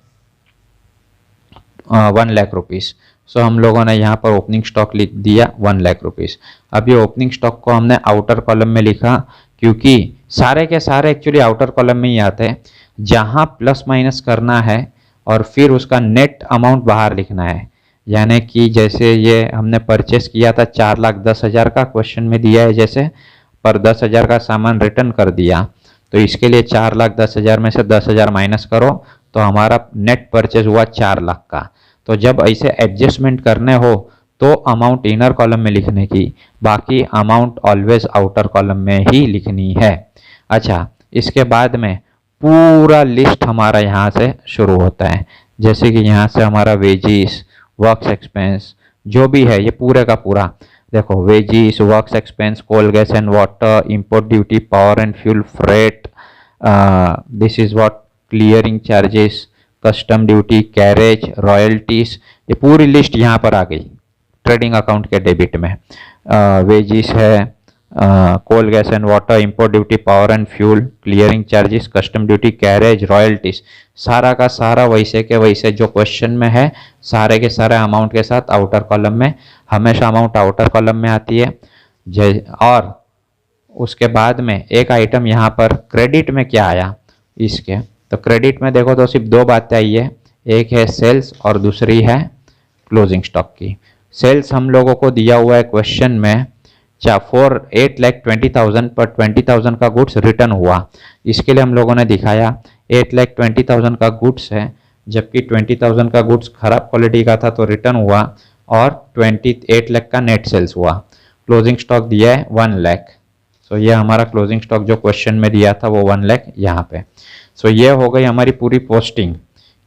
1 लाख रुपीज़। सो हम लोगों ने यहाँ पर ओपनिंग स्टॉक लिख दिया 1 लाख रुपीज़। अब ये ओपनिंग स्टॉक को हमने आउटर कॉलम में लिखा, क्योंकि सारे के सारे एक्चुअली आउटर कॉलम में ही आते हैं। जहाँ प्लस माइनस करना है और फिर उसका नेट अमाउंट बाहर लिखना है। यानी कि जैसे ये हमने परचेस किया था 4,10,000 का, क्वेश्चन में दिया है जैसे, पर 10,000 का सामान रिटर्न कर दिया, तो इसके लिए 4,10,000 में से 10,000 माइनस करो तो हमारा नेट परचेज हुआ 4 लाख का। तो जब ऐसे एडजस्टमेंट करने हो तो अमाउंट इनर कॉलम में लिखने की, बाकी अमाउंट ऑलवेज आउटर कॉलम में ही लिखनी है। अच्छा, इसके बाद में पूरा लिस्ट हमारा यहाँ से शुरू होता है। जैसे कि यहाँ से हमारा वेजिस, वर्क्स एक्सपेंस, जो भी है ये पूरे का पूरा देखो, wages, works expense, coal gas and water, import duty, power and fuel, freight, this is what, clearing charges, custom duty, carriage, royalties, ये पूरी लिस्ट यहाँ पर आ गई ट्रेडिंग अकाउंट के डेबिट में। वेजिस है, coal gas and water, import duty, power and fuel, clearing charges, custom duty, carriage, royalties, सारा का सारा वैसे के वैसे जो क्वेश्चन में है, सारे के सारे अमाउंट के साथ आउटर कॉलम में। हमेशा अमाउंट आउटर कॉलम में आती है। और उसके बाद में एक आइटम यहाँ पर क्रेडिट में क्या आया इसके, तो क्रेडिट में देखो तो सिर्फ 2 बातें आई है, एक है सेल्स और दूसरी है क्लोजिंग स्टॉक की। सेल्स हम लोगों को दिया हुआ है क्वेश्चन में 8,20,000 पर 20,000 का गुड्स रिटर्न हुआ। इसके लिए हम लोगों ने दिखाया 8,20,000 का गुड्स है, जबकि 20,000 का गुड्स खराब क्वालिटी का था तो रिटर्न हुआ, और 28 लाख का नेट सेल्स हुआ। क्लोजिंग स्टॉक दिया है 1 लाख। सो ये हमारा क्लोजिंग स्टॉक जो क्वेश्चन में दिया था वो 1 लाख यहाँ पे। सो ये हो गई हमारी पूरी पोस्टिंग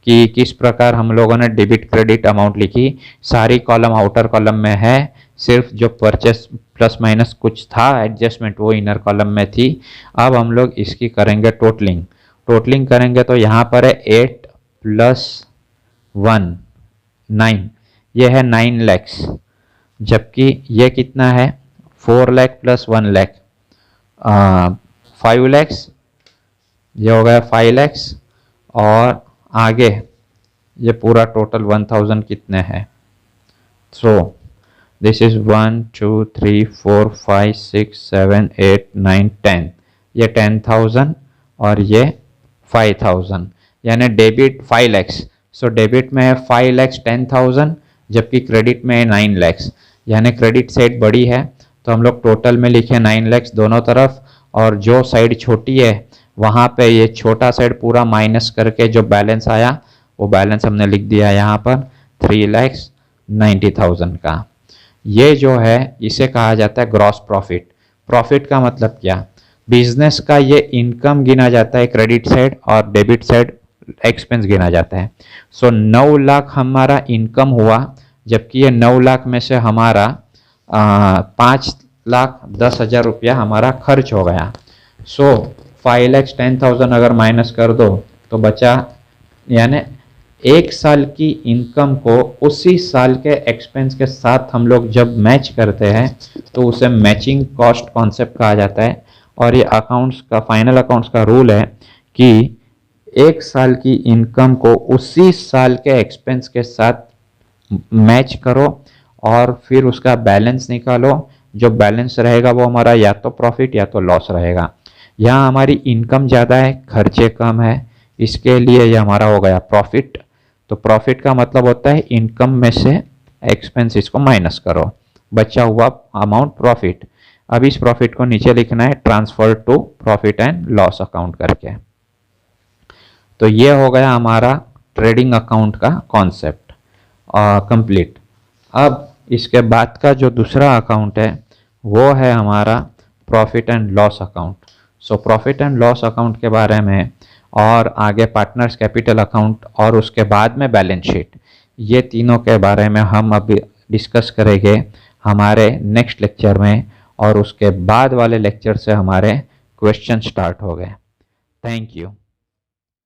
कि किस प्रकार हम लोगों ने डेबिट क्रेडिट अमाउंट लिखी। सारी कॉलम आउटर कॉलम में है, सिर्फ जो परचेस प्लस माइनस कुछ था एडजस्टमेंट वो इनर कॉलम में थी। अब हम लोग इसकी करेंगे टोटलिंग करेंगे तो यहाँ पर है 8 + 1 9, ये है 9 लैक्स, जबकि ये कितना है 4 लाख + 1 लाख 5 लैक्स, ये हो गया 5 लैक्स। और आगे ये पूरा टोटल 1000 कितने हैं, सो दिस इज 1 2 3 4 5 6 7 8 9 10, ये 10,000 और ये 5,000, यानी डेबिट 5 लैक्स। सो डेबिट में है 5 लैक्स 10,000, जबकि क्रेडिट में है 9 लैक्स, यानी क्रेडिट साइड बड़ी है तो हम लोग टोटल में लिखे 9 लैक्स दोनों तरफ, और जो साइड छोटी है वहाँ पे ये छोटा साइड पूरा माइनस करके जो बैलेंस आया वो बैलेंस हमने लिख दिया यहाँ पर 3 लैक्स 90,000 का। ये जो है इसे कहा जाता है ग्रॉस प्रॉफिट। प्रॉफिट का मतलब क्या, बिजनेस का ये इनकम गिना जाता है क्रेडिट साइड, और डेबिट साइड एक्सपेंस गिना जाता है। सो 9 लाख हमारा इनकम हुआ, जबकि ये 9 लाख में से हमारा 5,10,000 रुपया हमारा खर्च हो गया। सो 5,10,000 अगर माइनस कर दो तो बचा, यानी 1 साल की इनकम को उसी साल के एक्सपेंस के साथ हम लोग जब मैच करते हैं तो उसे मैचिंग कॉस्ट कॉन्सेप्ट कहा जाता है। और ये अकाउंट्स का, फाइनल अकाउंट्स का रूल है कि 1 साल की इनकम को उसी साल के एक्सपेंस के साथ मैच करो और फिर उसका बैलेंस निकालो। जो बैलेंस रहेगा वो हमारा या तो प्रॉफिट या तो लॉस रहेगा। यहाँ हमारी इनकम ज़्यादा है, खर्चे कम है, इसके लिए ये हमारा हो गया प्रॉफिट। तो प्रॉफिट का मतलब होता है इनकम में से एक्सपेंसेस को माइनस करो, बचा हुआ अमाउंट प्रॉफिट। अब इस प्रॉफिट को नीचे लिखना है transfer to profit and loss account करके। तो ये हो गया हमारा ट्रेडिंग अकाउंट का कॉन्सेप्ट कंप्लीट। अब इसके बाद का जो दूसरा अकाउंट है वो है हमारा profit and loss account. So profit and loss account के बारे में और आगे पार्टनर्स कैपिटल अकाउंट और उसके बाद में बैलेंस शीट, ये तीनों के बारे में हम अभी डिस्कस करेंगे हमारे नेक्स्ट लेक्चर में। और उसके बाद वाले लेक्चर से हमारे क्वेश्चन स्टार्ट हो गए। Thank you.